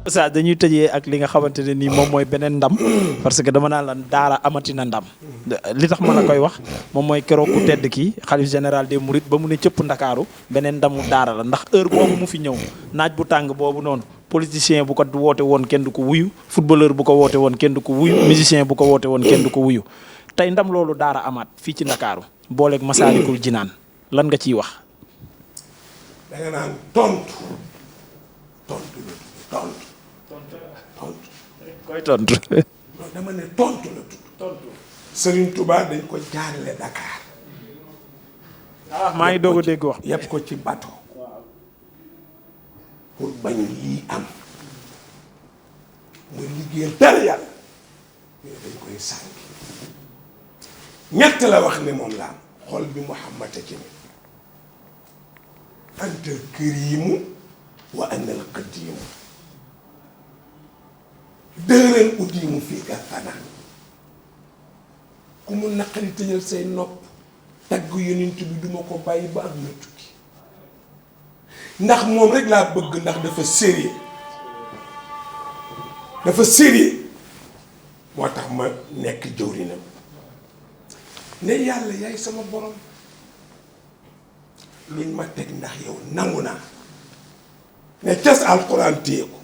Oustaz dañuy tëjee ak li nga xamante ne nii moom mooy beneen ndam parce que dama naan la daara amati na ndam li tax ma la koy wax moom mooy keroog ku tedd kii xalif général des Mourides ba mu ne cëpp ndakaaru beneen ndamu daara la ndax heure boobu mu fi ñëw naaj bu tàng boobu noonu politicien bu ko woote woon kenn du ko wuyu footballeur bu ko woote woon kenn du ko wuyu musicien bu ko woote woon kenn du ko wuyu tey ndam loolu daara amaat fii ci ndakaaru booleeg Masaalikul Jinaan lan nga ciy wax. da nga naan tontu koy tontu. non dama ne tontu la tudd. Serigne Touba dañ ko jaarale Dakar. maa ngi doog a dégg wax. yëpp ko ci bateau. pour bañ lii am. muy liggéeyal dara yàlla. mais dañ koy sànki. ñett la wax ne moom la am xol bi Muhammad a ci ne. antal kariimu wa anal qadiimu. dëgëral uddiimu fii gàttana ku mu naqari tëjal say nopp tagg yonent bi duma ko bàyyi ba ak na tukki ndax moom rek laa bëgg ndax dafa sérieux moo tax ma nekk jëwrinam ne yàlla yaay sama borom luñ ma teg ndax yow nangu naa ne cas alxuraan téye ko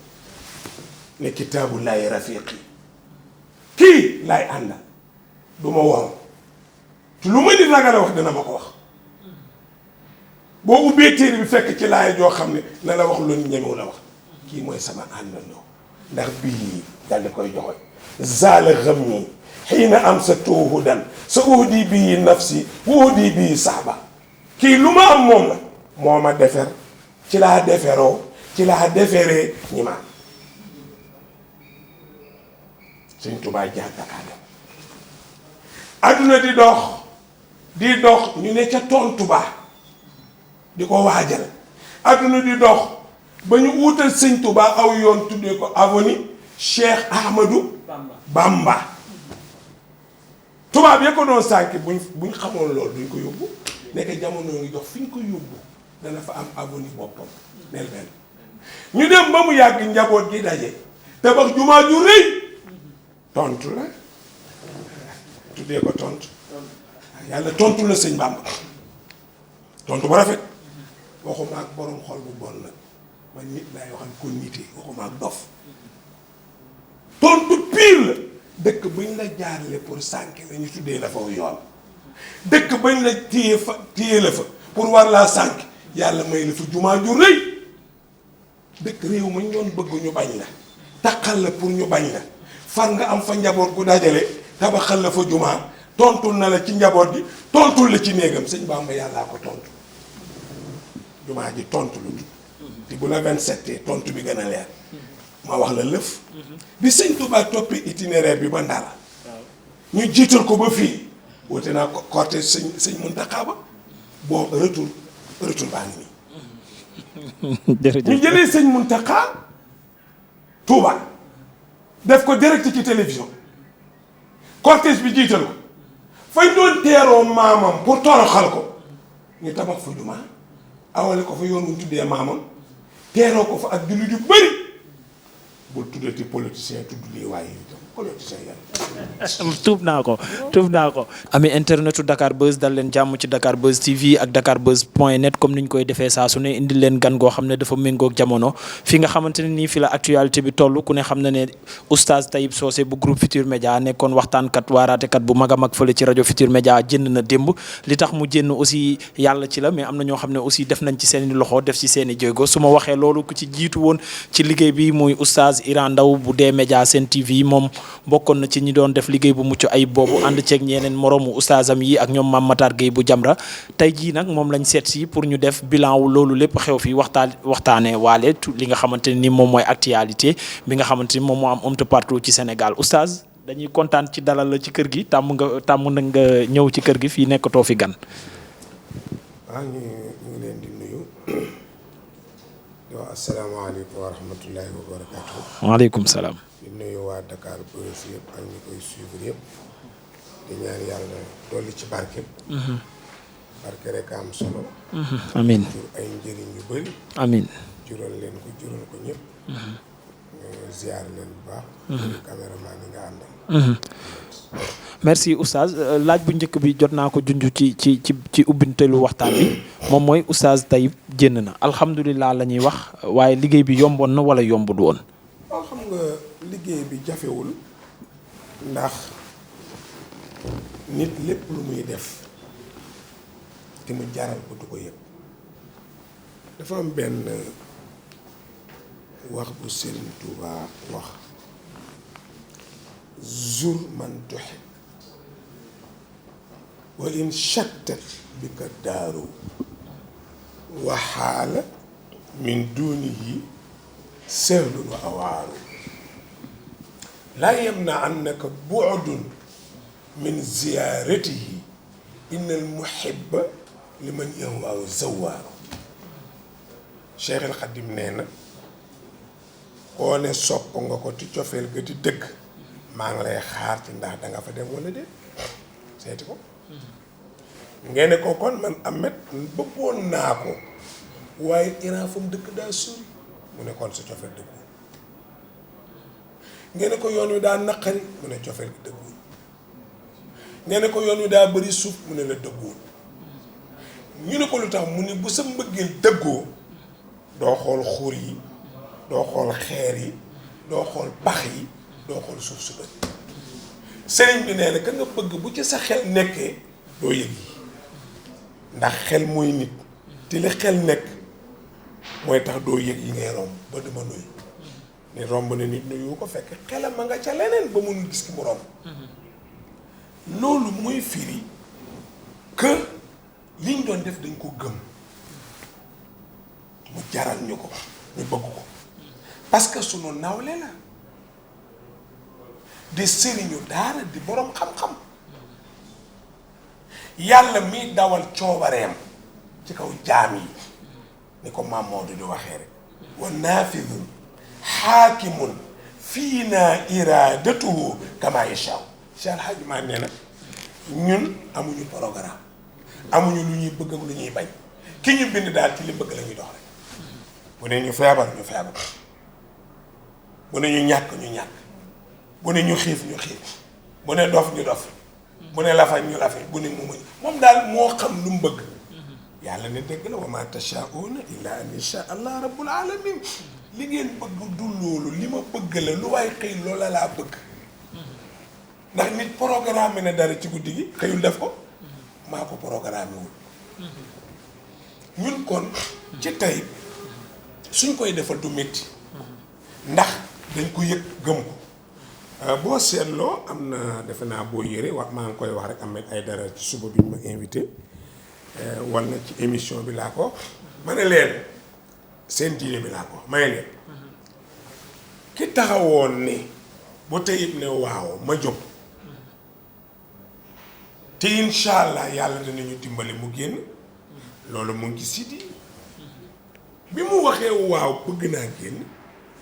ne kitaabu laay rafiqi kii laay àndal du ma wow te lu ma nit ragal a wax dina ma ko wax boo ubbee téere bi fekk ci laay joo xam ne na la wax lu ñemewu la wax kii mooy sama àndandoo ndax bii dal di koy joxoñ zaala xam nii xiina am sa tuuhudan sa uhdi bii nafsi wa uhdi bii saaba kii lu ma am moom la moo ma defer ci laa deferoo ci laa deferee ñi ma Sëñ Tuubaa jaar Dakar dem adduna di dox ñu ne ca tontu ba di ko waajal adduna di dox ba ñu wuutal Sëñ Tuubaa aw yoon tuddee ko avenue Cheikh Ahmadou Bamba tubaab ya ko doon sànki buñ xamoon loolu duñ ko yóbbu nekk jamono ngi dox fi ñu ko yóbbu dana fa am avenue boppam nel benn ñu dem ba mu yàgg njaboot gi daje tabax jumaa ju rëy tontu la tuddee ko tontu yàlla tontu la sëñ Bàmba tontu bu rafet waxuma ak borom xol bu bon nag man nit laay waxal ko nitee waxuma ak dof tontu pire la dëkk bañ la jaarale pour sànki la ñu tuddee la faw yoon dëkk bañ la téye la fa pour war laa sànki yàlla may la fa jumaa ju rëy dëkk réew mañ doon bëgg ñu bañ la taqal la pour ñu bañ la far nga am fa njaboot gu dajale tabaxal la fa jumaa tontul na la ci njaboot gi tontul la ci néegam sëñ Bamba yàllaa ko tontu jumaa ji tontu lu te bu la 27 tontu bi gën a leer ma wax la lëf bi sëñ Touba toppee itinéraire bi ba Ndar ñu jiital ko ba fii woote naa ko cortège sëñ Muntaxa ba bon retour baa ngi nii ñu jëlee sëñ Muntaxa Touba def ko direct ci télévision cortège bi jiital ko fañ doon teeroo maamam pour toroxal ko ñu tabax fa jumaa awale ko fa yoon wuñ tuddee maamam teeroo ko fa ak jullit yu bëri bul tuddati politicien tudd lii waaye itam politicien yàlla. tuub naa ko. ami internetu Dakar Buzz dal leen jàmm ci Dakar Buzz TV ak dakarbuzz.net comme ni ñu koy defee saa su ne indil leen gan goo xam ne dafa méngoog jamono fi nga xamante ne nii fi la actualité bi toll ku ne xam na ne oustaz Taib Socé bu groupe Futur Média nekkoon waxtaankat waaraatekat bu mag a mag fële ci rajo Futur Média jënd na démb li tax mu jënd aussi yàlla ci la mais am na ñoo xam ne aussi def nañ ci seen i loxo def ci seen i jéego su ma waxee loolu ku ci jiitu woon ci liggéey bi muy oustaz Iran Ndaw bu dee média Sen TV moom bokkoon na ci ñi doon def liggéey bu mucc ayib boobu ànd ceeg ñeneen moroomu oustazam yi ak ñoom Mame Matar Gueye bu Jamra tey jii nag moom lañ seet si pour ñu def bilan wu loolu lépp xew fi waxtaanee waale li nga xamante ni moom mooy actualité bi nga xamante ni moom moo am un peu partout ci Sénégal oustaz dañuy kontaan ci dalal la ci kër gi tàmm na nga ñëw ci kër gi fii nekkatoo fi gan. waaw ñu ngi leen di nuyu yow asalaamaaleykum wa rahmatullahi wa barakaatu. waaleykum salaam. di nuyu waa Dakar Buzz yëpp ak ñi koy suivre yëpp di ñaan yàlla dolli ci barke. barke rek am solo. amiin jur ay njëriñ yu bëri. amiin jural leen ko jural ko ñëpp. ziar leen bu baax. caméraman yi nga àndal. merci oustaz laaj bu njëkk bi jot naa ko junj ci ubbintelu waxtaan bi moom mooy oustaz Tayib génn na alhamdulilah la ñuy wax waaye liggéey bi yomboon na wala yombul woon. waaw xam nga liggéey bi jafewul ndax nit lépp lu muy def te mu jaral ko du ko yëg dafa am benn wax bu Serigne Touba wax zur man tuhib wa in shattat bika daaru wa xaala min dunihi sahlun wa awaaru laa yamna annaka bu'dun min ziyaaratihi inna al muhibba liman yahwaahu zawaaru Cheikh El Khadim nee na koo ne sopp nga ko ti cofeel ga ti dëgg maa ngi lay xaar ci ndax danga fa dem wala déet seeti ko ngeen ne ko kon man Ahmed bëggoon naa ko waaye Iran fa mu dëkk daa sori mu ne kon sa cofeel dëggul ngeen ne ko yoon wi daa naqari mu ne cofeel gi dëggul ngeen ne ko yoon wi daa bëri suuf mu ne la dëggul ñu ne ko lu tax mu ne bu sa mbëggeel dëggoo doo xool xur yi doo xool xeer yi doo xool pax yi doo xool suuf su bëri sëriñ bi nee na ka nga bëgg bu ci sa xel nekkee doo yëg yi ndax xel mooy nit te li xel nekk mooy tax doo yëg yi ngay romb ba dama nuyu ni romb na nit nuyu ko fekk xelam ma nga ca leneen ba mënul gis ki mu romb loolu mooy firi que liñ doon def dañ ko gëm mu jaral ñu ko ñu bëgg ko parce que sunu nawle la di sëriñu daara di boroom xam-xam yàlla mi dawal coobareem ci kaw jaam yi ni ko Maam Maodo di waxee rek wa naafidun xaakimun fii naa iradatuhu kama yashaa Cheikh Alhaji Maalik nee na ñun amuñu programme amuñu lu ñuy bëgg ak lu ñuy bañ ki ñu bind daal ci li bëgg la ñuy dox rek bu ne ñu feebar ñu feebar bu ne ñu ñàkk ñu ñàkk bu ne ñu xiif ñu xiif bu ne dof ñu dof bu ne lafañ ñu lafañ bu ne mu muñ moom daal moo xam lu mu bëgg yàlla ne dëgg la wa ma tashaa'uuna illaa an yashaa allah rabbul alamin li ngeen bëgg du loolu li ma bëgg la lu waay xëy loola laa bëgg ndax nit programme ne dara ci guddi gi xëyul def ko maa ko programme wul ñun kon ci tey suñ koy defal du métti ndax dañ ko yëg gëm ko boo seetloo am na defe naa boo yére wax maa ngi koy wax rek Ahmed Aïdara ci suba bi ñu ma invité wal na ci émission bi laa ko ma ne leen seen diine bi laa ko may leen ki taxawoon ni bu teyit ne waaw ma jóg te incha allah yàlla dinañu dimbali mu génn loolu mu ngi si di bi mu waxee waaw bëgg naa génn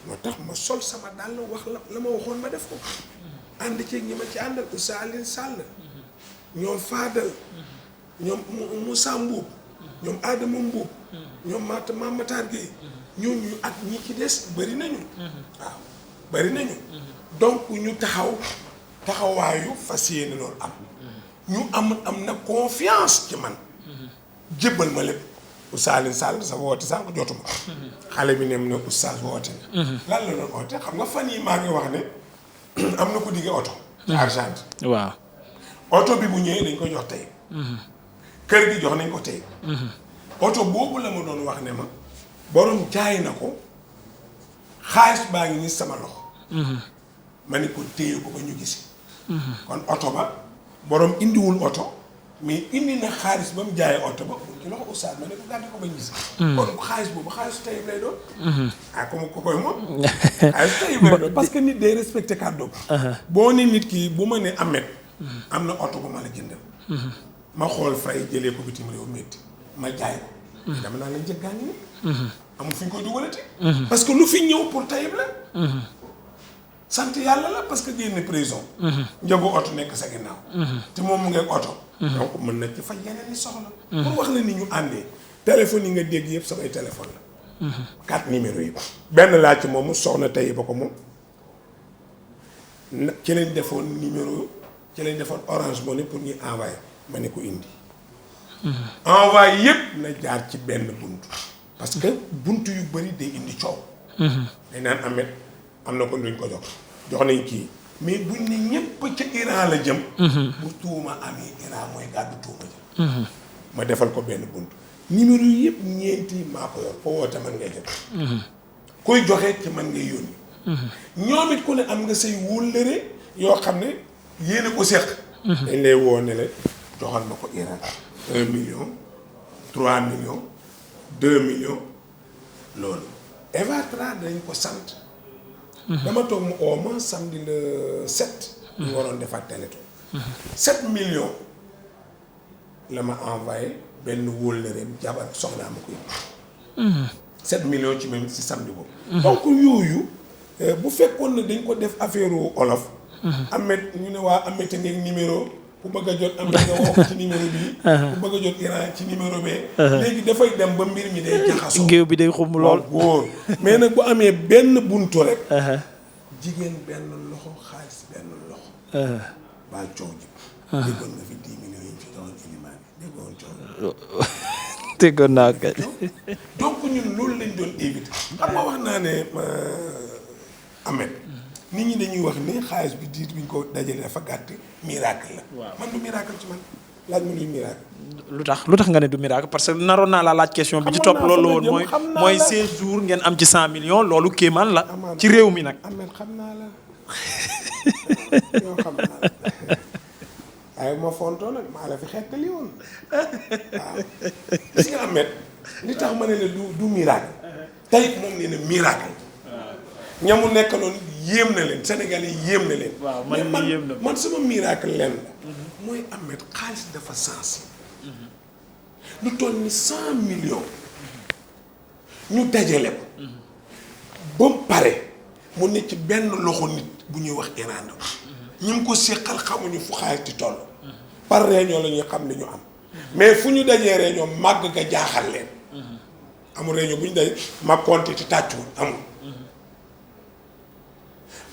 moo tax ma sol sama dàll wax la ma waxoon ma def ko ànd ci ñi ma ci àndal Oustaz Alioune Sall ñoom Fadal ñoom Moussa Mbuub ñoom Adama Mbuub ñoom Mame Matar Gueye ñooñu ak ñi ci des bari nañu waaw bari nañu donc ñu taxawaayu fas yéene loolu am ñu am na confiance ci man jébbal ma lépp Oustaz Alioune Sall sa woote sànq jotuma xale bi ne mu ne Oustaz woote na lan la doon woote xam nga fan yi maa ngi wax ne am na ko digge oto Argentine waaw oto bi bu ñëwee dañ ko jox tey kër gi jox nañ ko tey oto boobu la ma doon wax ne ma borom jaay na ko xaalis baa ngi ni sama loxo ma ne ko téye ko ba ñu gisi kon oto ba borom indiwul oto mais indi na xaalis ba mu jaayee oto ba ci loxo Oustaz ma ne ko gàdde ko ba ñu gisi kon xaalis boobu xaalisu Tayib lay doon comme ko koy moom xaalis Tayib lay doon parce que nit day respecté kàddoom boo ne nit ki bu ma ne Ahmed am na oto bu ma la jëndal ma xool fay jëlee ko bitim réew métti ma jaay ko dama naa la njëggaa ngi ni amul fi ñu koy dugalati parce que lu fi ñëw pour Tayib la sant yàlla la parce que génn prison njëgu oto nekk sa ginnaaw te moom mu ngi ak oto donc mën na ci faj yeneen ni soxla pour wax la ni ñu àndee téléphone yi nga dégg yëpp samay téléphone la 4 numéros yi benn laa ci moomu soxna Tayib ba ko moom ci lañ defoon numéro ci lañ defoon Orange Money pour ñuy envoyé ma ne ko indi. envoyé yëpp na jaar ci benn bunt. parce que bunt yu bëri day indi coow. dañ naan Ahmed am na ko duñ ko jox nañ kii mais buñ ne ñëpp ca Iran la jëm. bu tuuma amee Iran mooy gàddu tuuma jëm. ma defal ko benn bunt. numéro yi yëpp ñeenti maa ko yor foo woote man ngay jot. kuy joxe ci man ngay yónni. ñoom it ku ne am nga say wóllëre yoo xam ne yéen a ko seq. dañ lay woo ne la joxal ma ko Iran 1 million 3 millions 2 millions loolu. Eva Tra dañ ko sant. dama toog mu oo ma samedi le 7. ñu waroon defaat téléthon. 7 millions la ma envoyé benn wóllëreem jabar soxnaa ma ko yóbbu. 7 millions ci même si samedi boobu. donc yooyu bu fekkoon ne dañ ko def affaire olof. Ahmed ñu ne waa Ahmed ngeen numéro ku bëgg a jot Ahmed nga woo ko ci numéro bii. ku bëgg a jot Iran ci numéro bee. léegi dafay dem ba mbir mi day jaxasoo. géew bi day xumb lool wóor mais nag bu amee benn buntu rek. jigéen benn loxo xaalis benn loxo. baal coow ji. déggoon nga fi 10 millions yi ñu fi joxoon Ilimaan déggoon coow. déggoon naa kay. donc ñun loolu lañ doon éviter. xam nga wax naa ne Ahmed. nit ñi dañuy wax ni xaalis bi diir bi ñu ko dajalee dafa gàtt miracle la. waaw man du miracle ci man laaj ma luy miracle. lu tax nga ne du miracle parce que naroon naa la laaj question bi ci topp loolu woon mooy 16 jours ngeen am ci 100 millions loolu kéemaan la. ci réew mi nag. Ahmed xam naa la yow xam naa la waaye ma fontoo nag maa la fi xettali woon waaw gis nga Ahmed li tax ma ne la du miracle tey moom nee na miracle. ñamu nekkaloon yéem na leen Sénégal yi yéem na leen. waaw man sama miracle leen la. mooy Ahmed xaalis dafa sens. lu toll ni 100 millions. ñu dajale ko. ba mu pare mu ne ci benn loxo nit bu ñuy wax Iran. ñi mu ko séqal xamuñu fu xaalis di toll. par réunion la ñuy xam li ñu am. mais fu ñu dajee réunion màgg nga jaaxal leen. amul réunion bu ñu dajee ma compté te tàccuwul amul.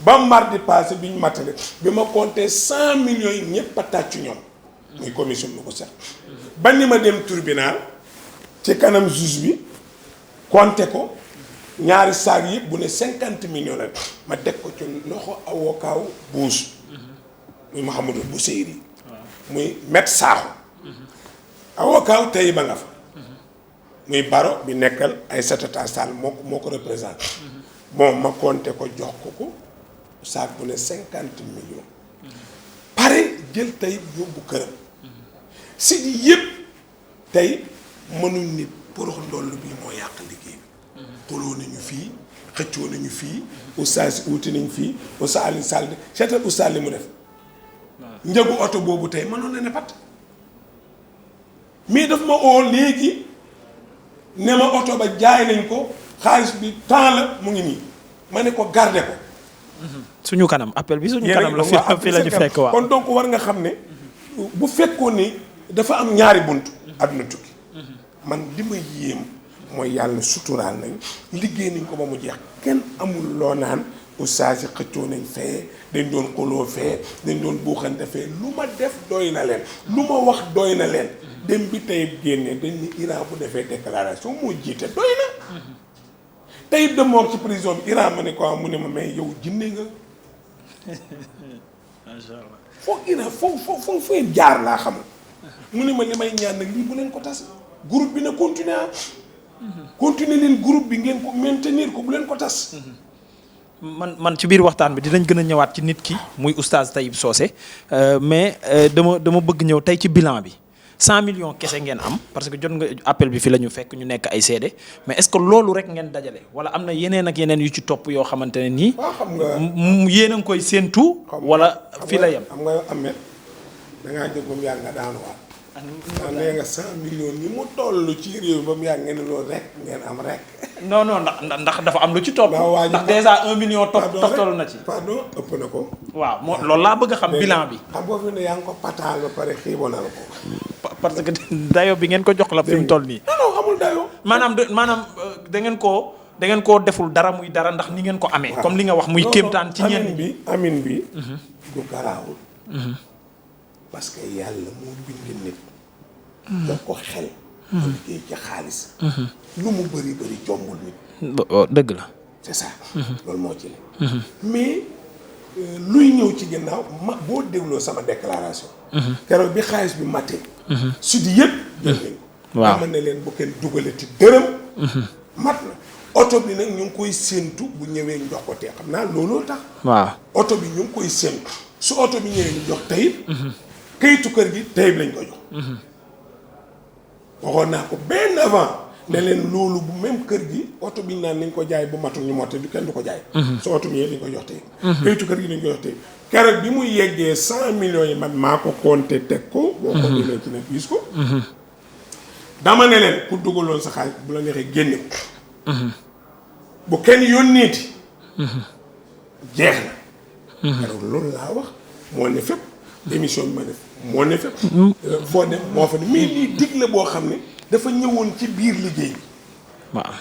ba mardi passé bi ñu matale bi ma compté 100 millions yi ñëpp a tàccu ñoom. muy commission bi ko seq. ba ni ma dem tribunal ci kanam juge bi compté ko ñaari saag yëpp bu ne 50 millions la ma teg ko ci loxo avocat Buus. muy Mouhamadou Bousseiri. muy Met Sakho. avocat tey ba nga fa. muy Baro bi nekkal Aïssata Tall Sall moo ko représenté. bon ma compté ko jox ko. saak bu ne 50 millions. pare jël tey yóbbu këram. si di yëpp tey mënuñ nit porox ndoll bi moo yàq liggéey bi. xuloo nañu fii xëccoo nañu fii oustaz wuti nañu fii oustaz Alioune Sall seetal oustaz li mu def. njëgu oto boobu tey mënoon na ne pat. mais daf ma oo léegi ne ma oto ba jaay nañ ko xaalis bi temps la mu ngi nii ma ne ko garde ko. suñu kanam appel bi suñu kanam la fi la ñu fekk waaw. kon donc war nga xam ne bu fekkoon ni dafa am ñaari bunt àdduna tukki man li ma yéem mooy yàlla suturaal nañ liggéey nañ ko ba mu jeex kenn amul loo naan oustaz yi xëccoo nañ fee dañ doon xoloo fee dañ doon buuxante fee lu ma def doy na leen lu ma wax doy na leen dem bi tey génne dañ ni Iran bu defee déclaration moo jiite doy na. tey de moom ci prison bi Iran ma ne ko mu ne ma mais yow jinne nga. macha allah foog Iran foog ngeen jaar laa xam. mu ne ma li may ñaan nag lii bu leen ko tas. groupe bi na continuer continuer leen groupe bi ngeen ko maintenir ko bu leen ko tas. man ci biir waxtaan bi dinañ gën a ñëwaat ci nit ki muy oustaz Taib Socé mais dama bëgg ñëw tey ci bilan bi. 100 millions kese ngeen am parce que jot nga appel bi fi la ñu fekk ñu nekk ay seede mais est-ce que loolu rek ngeen dajale wala am na yeneen ak yeneen yu ci topp yoo xamante ne nii. waaw xam nga yéen a ngi koy séentu. wala fii la yem. xam nga Ahmed da ngaa jóg ba mu yàgg nga daanuwaat. nee nga 100 millions ni mu toll ci réew ba mu yàgg ngeen loolu rek ngeen am rek. non ndax dafa am lu ci topp. ndax déjà 1 million toftal na ci. pardon ëpp na ko. waaw loolu laa bëgg a xam bilan bi. xam nga fi ne yaa ngi ko pataal ba pare xiibonal ko. parce que dayo bi ngeen ko jox la fi mu toll nii. non amul dayo. maanaam da ngeen koo da ngeen koo deful dara muy dara ndax ni ngeen ko amee. comme li nga wax muy kéemtaan ci ñenn bi amin bi. du garaawul. parce que yàlla moo bind nit. jox ko xel. mu liggéey ci xaalis. lu mu bëri bëri jombul nit. dëgg la. c'est ça. loolu moo ci ne. mais luy ñëw ci ginnaaw boo dégloo sama déclaration. keroog bi xaalis bi mattee. su di yëpp jël nañ ko. waaw dama ne leen bu kenn dugalati dërëm. mat na oto bi nag ñu ngi koy séentu bu ñëwee ñu jox ko tey xam naa looloo tax. waaw oto bi ñu ngi koy séentu su oto bi ñëwee ñu jox Taïb. kayitu kër gi Taïb lañ ko jox. waxoon naa ko benn avant. ne leen loolu bu même kër gi oto bi ñu naan nañ ko jaay bu matul ñu motte du kenn du ko jaay. su oto bi ñëwee dañ ko jox Taïb. kayitu kër gi dañ ko jox Taïb. keroog bi muy yeggee 100 millions yi man maa ko compté teg ko. boo ko demee ci ne gis ko. dama ne leen ku dugaloon sa xaalis bu la neexee génne ko. bu kenn yónneeti. jeex na. keroog loolu laa wax moo ne fépp émission bi ma def moo ne fépp. foo dem moo fa ne mais lii dig la boo xam ne dafa ñëwoon ci biir liggéey bi. waaw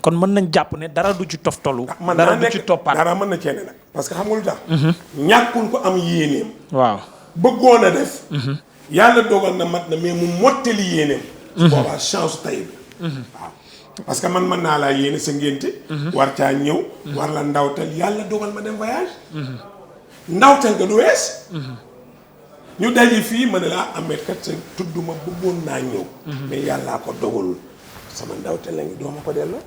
kon mën nañ jàpp ne dara du ci toftalu. dara du ci toppaat dara mën na ceene nag. parce que xam nga lu tax. ñàkkul ko am yéeneem. waaw bëggoon a def. yàlla dogal na mat na mais mu mottali yéeneem. boobaa chance Taïb bi. waaw parce que man mën naa laa yéene sa ngénte. war caa ñëw. war la ndawtal yàlla dogal ma dem voyage. ndawtal ga du wees. ñu daje fii ma ne laa Ahmed kat sa tudd ma bëggoon naa ñëw. mais yàllaa ko dogalul sama ndawtal la ngi doo ma ko delloo.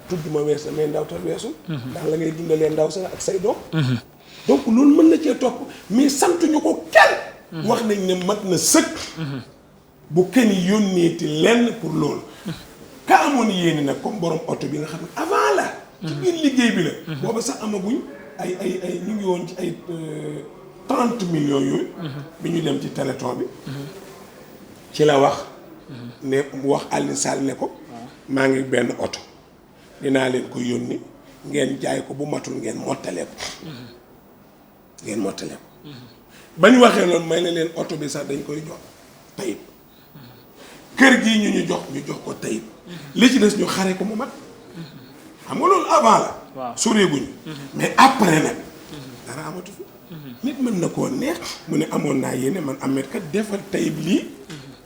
tudd ma wees na mais ndawtal weesul. ndax la ngay dundalee ndaw sa ak say doom. donc loolu mën na cee topp mais santuñu ko kenn. wax nañ ne mat na sëkk. bu kenn yónneeti lenn pour loolu. ka amoon yéene nag comme borom oto bi nga xam ne avant la. ci biir liggéey bi la. booba sax amaguñ ay ñu ngi woon ci ay 30 millions yooyu. bi ñu dem ci téléthon bi. ci la wax. ne mu wax Alioune Sall ne ko. maa ngi benn oto. dinaa leen ko yónni ngeen jaay ko bu matul ngeen mottalee ko. ngeen mottalee ko. ba ñu waxee loolu may na leen oto bi sax dañ koy jox Taïb. kër gii ñu jox ko Taïb. li ci des ñu xare ko mu mat. xam nga loolu avant la. waaw soreeguñu. mais après nag. dara amatu fi. nit mën na koo neex mu ne amoon naa yéene man Ahmed kat defal Taïb lii.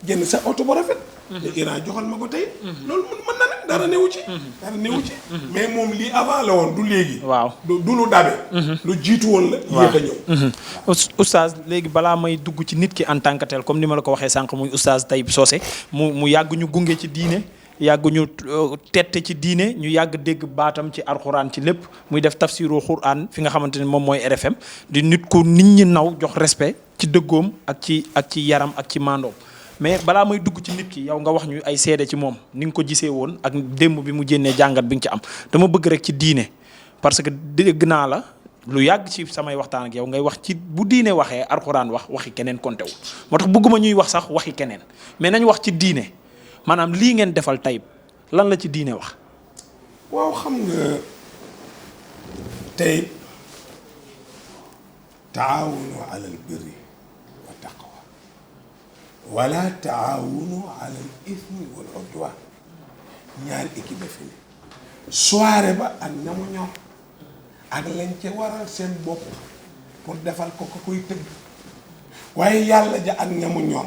jënd sa oto bu rafet. te Iran joxal ma ko Taïb. loolu mën na nag dara newu ci. dara newu ci. mais moom lii avant la woon du léegi. waaw du lu dabe. lu jiitu woon la. yéex a ñëw. oustaz léegi balaa may dugg ci nit ki en tant que tel comme ni ma la ko waxee sànq muy oustaz Taïb Socé mu yàgg ñu gunge ci diine. yàgg ñu tette ci diine ñu yàgg dégg baatam ci alxuraan ci lépp muy def tafsiru xuraan fi nga xamante ne moom mooy RFM di nit ku nit ñi naw jox respect ci dëggoom ak ci yaram ak ci mandoom mais balaa may dugg ci nit ki yow nga wax ñu ay seede ci moom ni nga ko gisee woon ak démb bi mu jénnee jàngat bi nga ci am dama bëgg rek ci diine parce que dégg naa la lu yàgg ci samay waxtaan ak yow ngay wax ci bu diine waxee alxuraan waxi keneen konte wu moo tax bëgguma ñuy wax sax waxi keneen mais nañ wax ci diine maanaam lii ngeen defal Taïb lan la ci diine wax. waaw xam nga Taïb taawunu alal birri wa taqwa wala taawunu alal ismi wal udwan ñaari équipe fi ne soirée ba ak na mu ñor ak lañ ca waral seen bopp pour defal ko koy tëgg waaye yàlla ja ak na mu ñor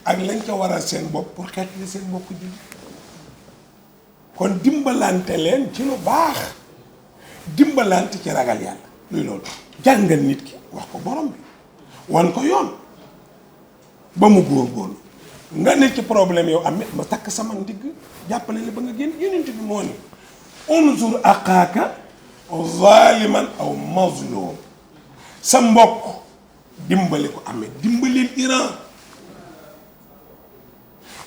ak lañ ca waral seen bopp pour xeet li seen mbokk ji kon dimbalante leen ci lu baax dimbalante ci ragal yàlla luy loolu jàngal nit ki wax ko borom bi wan ko yoon ba mu góorgóorlu nga ne ci problème yow am ma takk sama ndigg jàppale la ba nga génn yonent bi moo ni unzur axaaka zaliman aw mazlum sa mbokk dimbali ko amee dimbalil Iran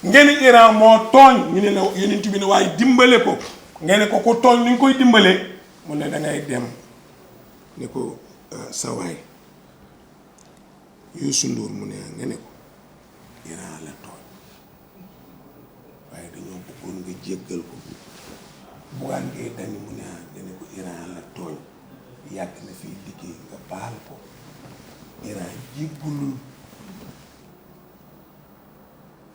ngeen Iran moo tooñ ñu ne la yonent bi ne waaye dimbale ko ngeen ko tooñ ni ñu koy dimbalee mu ne dangay dem ne ko sa waay Youssou Ndour mu ne nga ne ko Iran la tooñ waaye dañoo bëggoon nga jéggal ko Bougane Gueye Dany mu ne nga ne ko Iran la tooñ yàgg na fii liggéey nga baal ko Iran jéggalul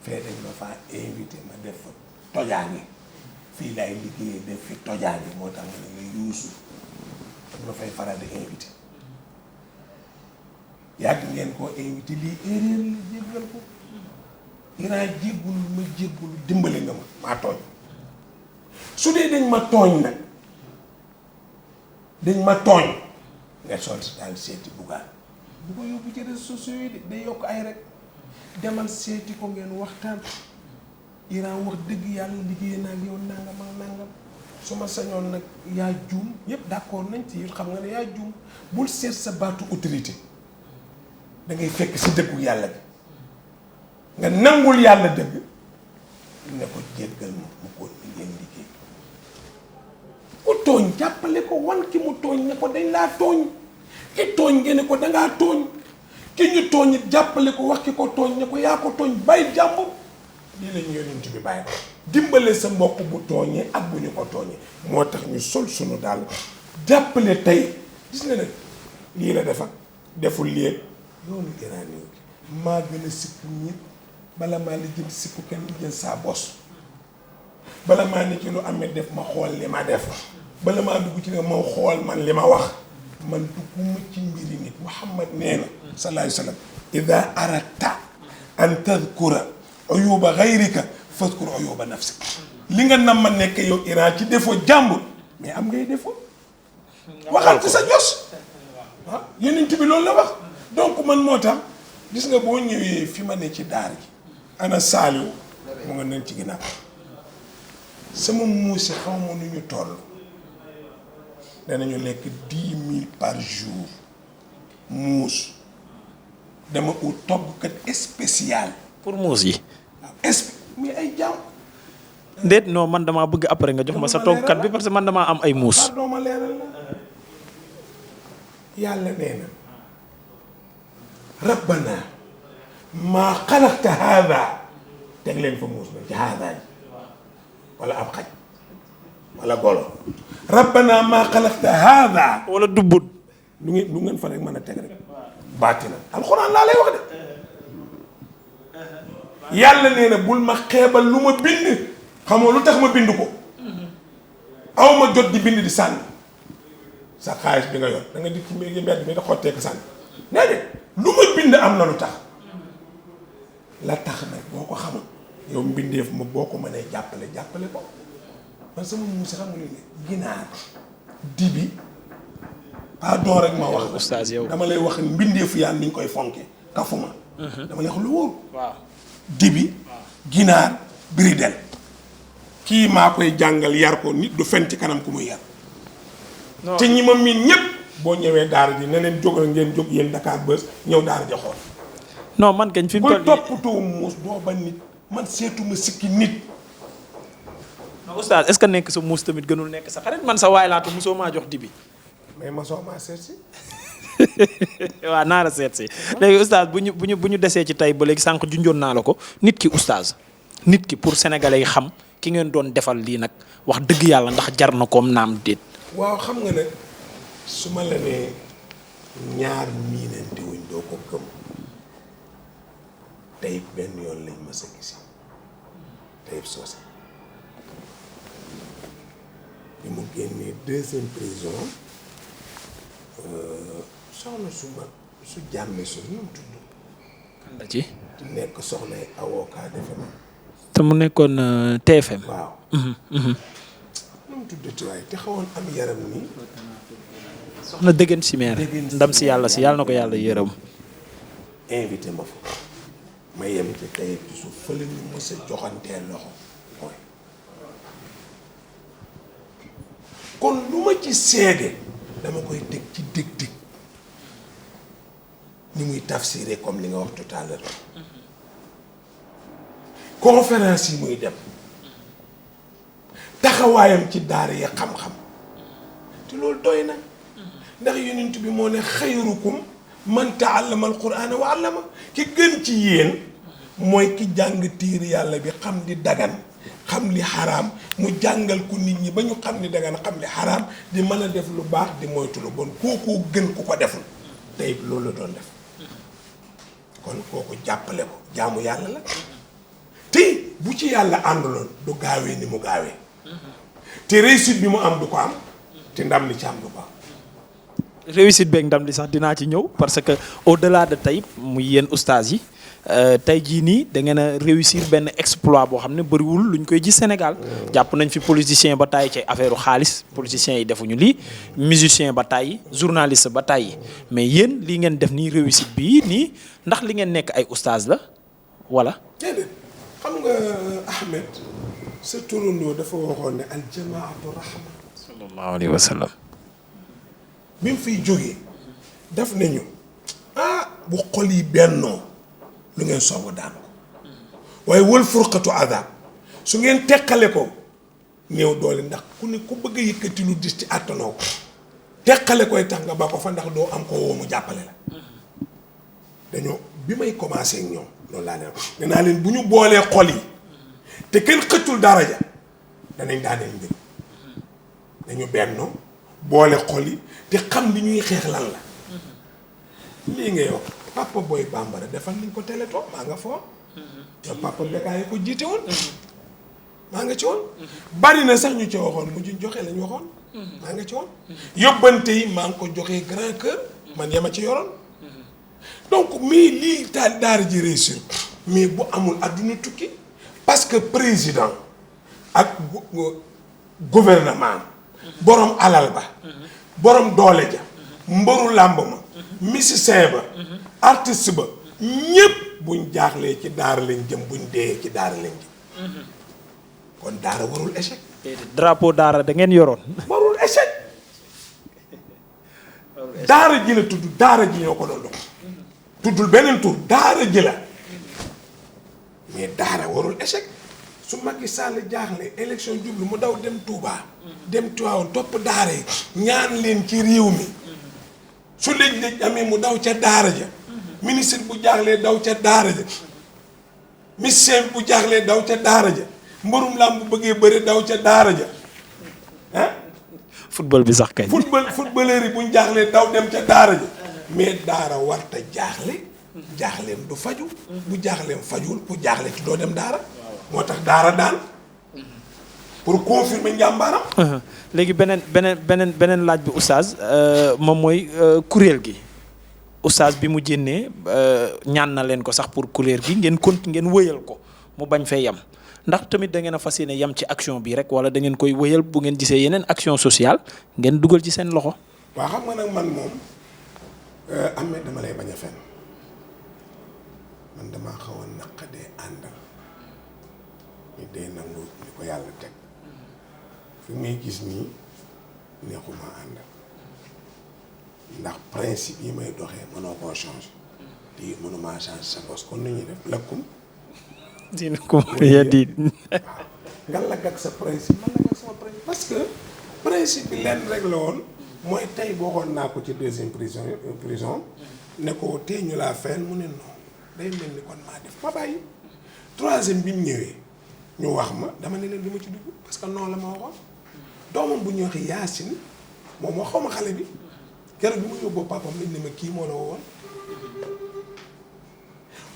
fee dañ ma faa invité ma def fa tojaange fii laay liggéeyee def fi tojaange moo tax ma ne la Youssou dama fay faral di invité yàgg ngeen koo invité lii erreur la jéggal ko Iran jéggul ma jéggul dimbali nga ma maa tooñ su dee dañ ma tooñ nag dañ ma tooñ nga sol si daal seeti Bougane bu ko yóbbu ci réseaux sociaux yi de day yokk ay rek demal seeti ko ngeen waxtaan Iran wax dëgg yàlla liggéey naa ak yow nangam ak nangam su ma sañoon nag yaa juum yëpp d'accord nañ ci xam nga ne yaa juum bul seet sa baatu autorité da ngay fekk si dëggu yàlla bi nga nangul yàlla dëgg ne ko jéggal ma mu ko ni ngeen liggéey ku tooñ jàppale ko wan ki mu tooñ ne ko dañ laa tooñ ki tooñ ngeen ne ko dangaa tooñ ki ñu tooñ it jàppale ko wax ki ko tooñ ne ko yaa ko tooñ bàyyi jàmbur lii la ñu yonent bi bàyyi ko dimbale sa mbokk bu tooñee ak bu ñu ko tooñee moo tax ñu sol sunu daal jàppale tey gis nga nag lii la defa deful lii yoonu Iran yi maa gën a sikku ñit bala maa li jëm sikku kenn li jël saa bos bala maa ni ci lu amee def ma xool li ma def bala maa dugg ci ne ma xool man li ma wax man dugguma ci mbiri nit Muhammad nee na sallallahu alayhi wa sallam ida aradta an tadkura uyuba gayrika fadkur uyuba nafsik li nga nam ma nekk yow Iran ci defoo jàmbur mais am ngay defoo waxal ci sa jos ah yeneen bi loolu la wax donc man moo tax gis nga boo ñëwee fi ma ne ci daar ji ana Saliou mu nga nen ci ginnaaw sama muusi xaw ma nu ñu toll danañu lekk 10 000 par jour muus dama ut toggkat spécial pour muus yi. waaw mais ay jàmm. déet non man damaa bëgg après nga jox ma sa toggkat bi parce que man damaa am ay muus. pardon ma leeral la yàlla nee na rabbana maa xalaqta haada teg leen fa muus na ci haada ji wala ab xaj wala golo rabbana maa xalaqta haada wala dubbut. lu ngeen fa rek mën a teg rek baati na alxuraan laa lay wax de yàlla nee na bul ma xeebal lu ma bind xamoo lu tax ma bind ko aw ma jot di bind di sànni sa xaalis bi nga yor da nga di ci mbedd mi da xottee ko sànni nee de lu ma bind am na lu tax la tax nag boo ko xamul yow mbindeef ma boo ko mënee jàppale ko man sama muusi xam nga lu ne ginaar dibi pardon rek ma wax oustaz yow dama lay wax mbindeefu yàlla ni ñu koy fonke kafuma dama lay wax lu wóor waaw dibi ginaar biridel kii maa koy jàngal yar ko nit du fen ci kanam ku muy yar te ñi ma miin ñépp boo ñëwee daara ji ne leen jógal ngeen jóg yéen Dakar Buzz ñëw daara ji xool non man kañ fi mu bul toll toppatoo muus doo ba nit man seetuma sikki nit non oustaz est-ce que nekk sa muus tamit gënul nekk sa xarit man sa waay laata musoo maa jox dibi. mais ma soo maa seet si waaw naa la seet si léegi oustaz bu ñu desee ci tey ba léegi sànq junjoon naa la ko nit ki oustaz nit ki pour sénégalais yi xam ki ngeen doon defal lii nag wax dëgg yàlla ndax jar na koom naam déet. waaw xam nga nag su ma la nee ñaar miinante wuñ doo ko gëm tey benn yoon lañ ma sa gisi tey soose bi mu génnee deuxième prison soxna su jàmme su nu mu tudd kan la ci. nekk soxnay avocat defe na te mu nekkoon TFM. waaw nu mu tuddati waaye te xawoon am yaram nii soxna dëggan si meer ndam si yàlla na ko yàlla yërëm. invité ma fa ma yem ci tey ci suuf fële ñu mës a joxantee loxo mooy kon lu ma ci seede dama koy teg ci dég-dég ni muy tafsiré comme li nga wax tout à l'heure conférence yi muy dem taxawaayam ci daara ya xam-xam te loolu doy na ndax yonent bi moo ne xayrukum man taallama alqur'ana wa allama ki gën ci yéen mooy ki jàng tiir yàlla bi xam li dagan xam li xaraam mu jàngal ko nit ñi ba ñu xam li dagan xam li xaraam di mën a def lu baax di moytu lu bon kooku gën ku ko deful tey loolu la doon def kon kooku jàppale ko jaamu yàlla la te bu ci yàlla ànduloon du gaawee ni mu gaawee te réussite bi mu am du ko am te ndam li ci am du ko am. réussite beeg ndam li sax dinaa ci ñëw parce que au delà de tey muy yéen oustaz yi tey jii nii da ngeen a réussir benn exploit boo xam ne bëriwul luñ koy gis Sénégal. jàpp nañ fi politicien ba tàyyi ci affaire xaalis politiciens yi defuñu lii musicien ba tàyyi journaliste ba tàyyi mais yéen lii ngeen def nii réussite bii nii ndax li ngeen nekk ay oustaz la wala. déedéet xam nga Ahmed sa turandoo dafa waxoon ne al jamaatu rahma. sallallahu alayhi wa sallam. bi mu fiy jógee def nañu bu xol yi bennoo lu ngeen song daan ko waaye wal furqatu adab su ngeen teqale ko néew doole ndax ku ne ku bëgg a yëkkati lu dis ci àttanoo ko teqale koy tax nga ba ko fa ndax doo am ko woo mu jàppale la dañoo bi may commencé ak ñoom loolu laa leen nee naa leen bu ñu boolee xol yi te kenn xëccul daraja danañ daaneel mbir dañu bennoo boole xol yi te xam li ñuy xeex lan la lii ngay wax papa Boy Bambara defal nañ ko téléthon maa nga foo yow papa Bécaye ko jiite woon maa nga ci woon bari na sax ñu ci waxoon mujj joxe lañ waxoon maa nga ci woon yóbbante yi maa ngi ko joxee grand cœur man yama ci yoroon donc mii lii taal daara ji réussir mais bu amul adduna tukki parce que président ak gouvernement borom alal ba borom doole ja mbëru làmb ma musicien ba artiste ba ñépp buñ jaaxlee ci daara lañ jëm buñ dee ci daara lañ jëm kon daara warul échec. drapeau daara da ngeen yoroon. warul échec daara ji la tudd daara ji ñoo ko doon dox tuddul beneen tur daara ji la mais daara warul échec su Macky Sall jaaxle élection jublu mu daw dem Touba dem Tivaouane topp daara yi ñaan leen ci réew mi su léeg-léeg amee mu daw ca daara ja ministre bu jaaxlee daw ca daara ja musicien bu jaaxlee daw ca daara ja mbërum làmb bu bëggee bëri daw ca daara ja ah football bi sax kañ. footballeur yi buñ jaaxlee daw dem ca daara ja mais daara warta jaaxle jaaxleem du faju bu jaaxleem fajul bu jaaxle ci doo dem daara moo tax daara daan pour confirmer njàmbaaram. léegi beneen laaj bi oustaz moom mooy kuréel gi oustaz bi mu jénnee ñaan na leen ko sax pour kuréel gi ngeen wëyal ko mu bañ fee yem ndax tamit da ngeen a fas yéene yem ci action bi rek wala da ngeen koy wëyal bu ngeen gisee yeneen action sociale ngeen dugal ci seen loxo. waaw xam nga nag man moom am dama lay bañ a fen man damaa xaw a naqadee àndal ñu dee nangu li ko yàlla teg fi muy gis nii neexuma àndal ndax principe yi may doxee mënoo koo changer te mënumaa changer sa bos kon nu ñuy def lakkum dina ko yeddi waaw nga lagg ak sa principe man lagg ak sama principe parce que principe bi lenn rek la woon mooy tey waxoon naa ko ci deuxième prison ne ko tey ñu laa fenn mu ne non day mel ni kon maa def ma bàyyi troisième bi mu ñëwee ñu wax ma dama ne leen du ma ci dugg parce que noonu la ma waxoon doomam bu ñuy wax Yacine moom moo xaw ma xale bi keroog bi mu yóbboo papam lañ ne ma kii moo la woowoon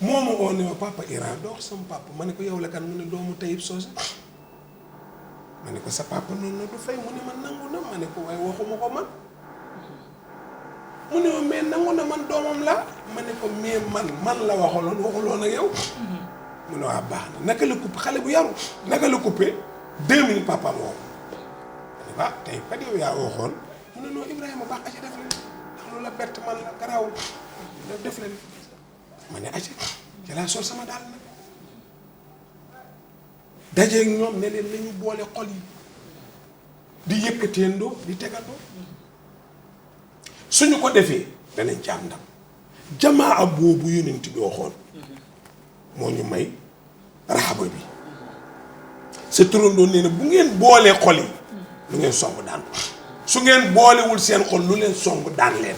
moo ma woo ne ma papa Iran doo sama papa ma ne ko yow la kan mu ne doomu Taïb Socé ma ne ko sa papa noonu na du fay mu ne ma nangu na ma ne ko waaye waxuma ko man mu ne ma mais nangu na man doomam la ma ne ko mais man la waxuloon ak yow mu ne waa baax na naka la coupé xale bu yaru naka la coupé 2 minutes papa am woo ma ne ko tey kat yow yaa waxoon mu ne non Ibrahima baax aca def leen ndax loolu la bett man la garaawul def leen ma ne aca ci laa sol sama daal nag dajeeg ñoom ne leen nañu boole xol yi di yëkkateendoo di tegandoo suñu ko defee danañ ci am ndam jamaa boobu yonent bi waxoon moo ñu may raxaba bi sa turandoo nee na bu ngeen boolee xol yi lu ngeen song daan su ngeen boolewul seen xol lu leen song daan leen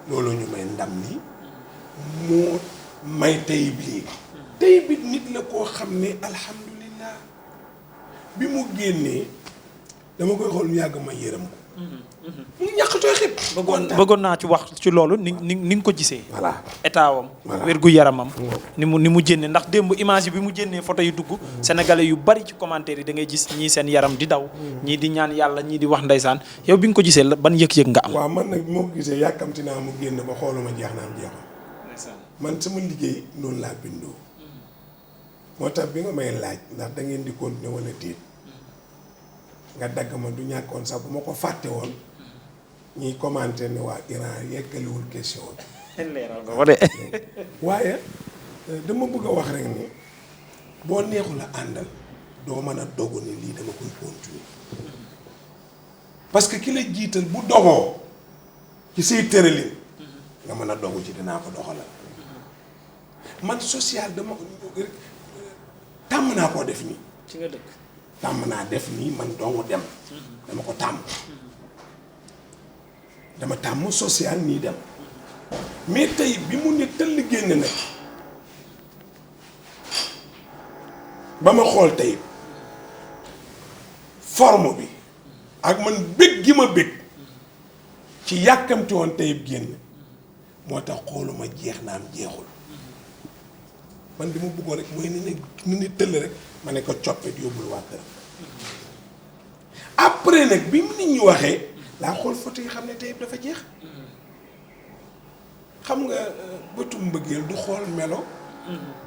loolu ñu may ndam nii moo may Taïb lii Taïb it nit la koo xam ne alhamdulillah bi mu génnee dama koy xool mu yàgg ma yërëm ko mu ñàkk tooxit. bëggoon naa ci wax ci loolu ni nga ko gisee. voilà état wam. wérgu yaramam. ni mu jénne ndax démb image bi mu jénnee photo yu dugg. sénégalais yu bari ci commentaire yi da ngay gis ñii seen yaram di daw. ñii di ñaan yàlla ñii di wax ndeysaan yow bi nga ko gisee ban yëg-yëg nga am. waaw man nag moo ko gisee yàkkamti naa mu génn ba xooluma jeex naa am jeexoon. man sama liggéey noonu laa bindoo. moo tax bi nga may laaj ndax da ngeen di continuer wala déet. nga dagg ma du ñàkkoon sax bu ma ko fàtte woon. ñuy commenté ne waa Iran yeggaliwul question bi. leeral nga ko de. waaye dama bëgg a wax rek ni boo neexul a àndal doo mën a dogu ni lii dama koy continuer parce que ki la jiital bu dogoo ci say tëralin nga mën a dogu ci dinaa ko doxalal man social dama tàmm naa koo def nii. ci nga dëkk. tàmm naa def nii man dongu dem. dama ko tàmm. dama tàmm social nii dem mais tey bi mu ne tëll génn nag ba ma xool tey forme bi ak man bëgg gi ma bëgg ci yàkkamti woon tey génn moo tax xooluma jeex naa am jeexul man di ma bëggoon rek mooy ni tëll rek ma ne ko coppet yóbbul waa këram après nag bi mu nit ñi waxee laa xool photo yi xam ne tey dafa jeex xam nga bëtu mbëggeel du xool melo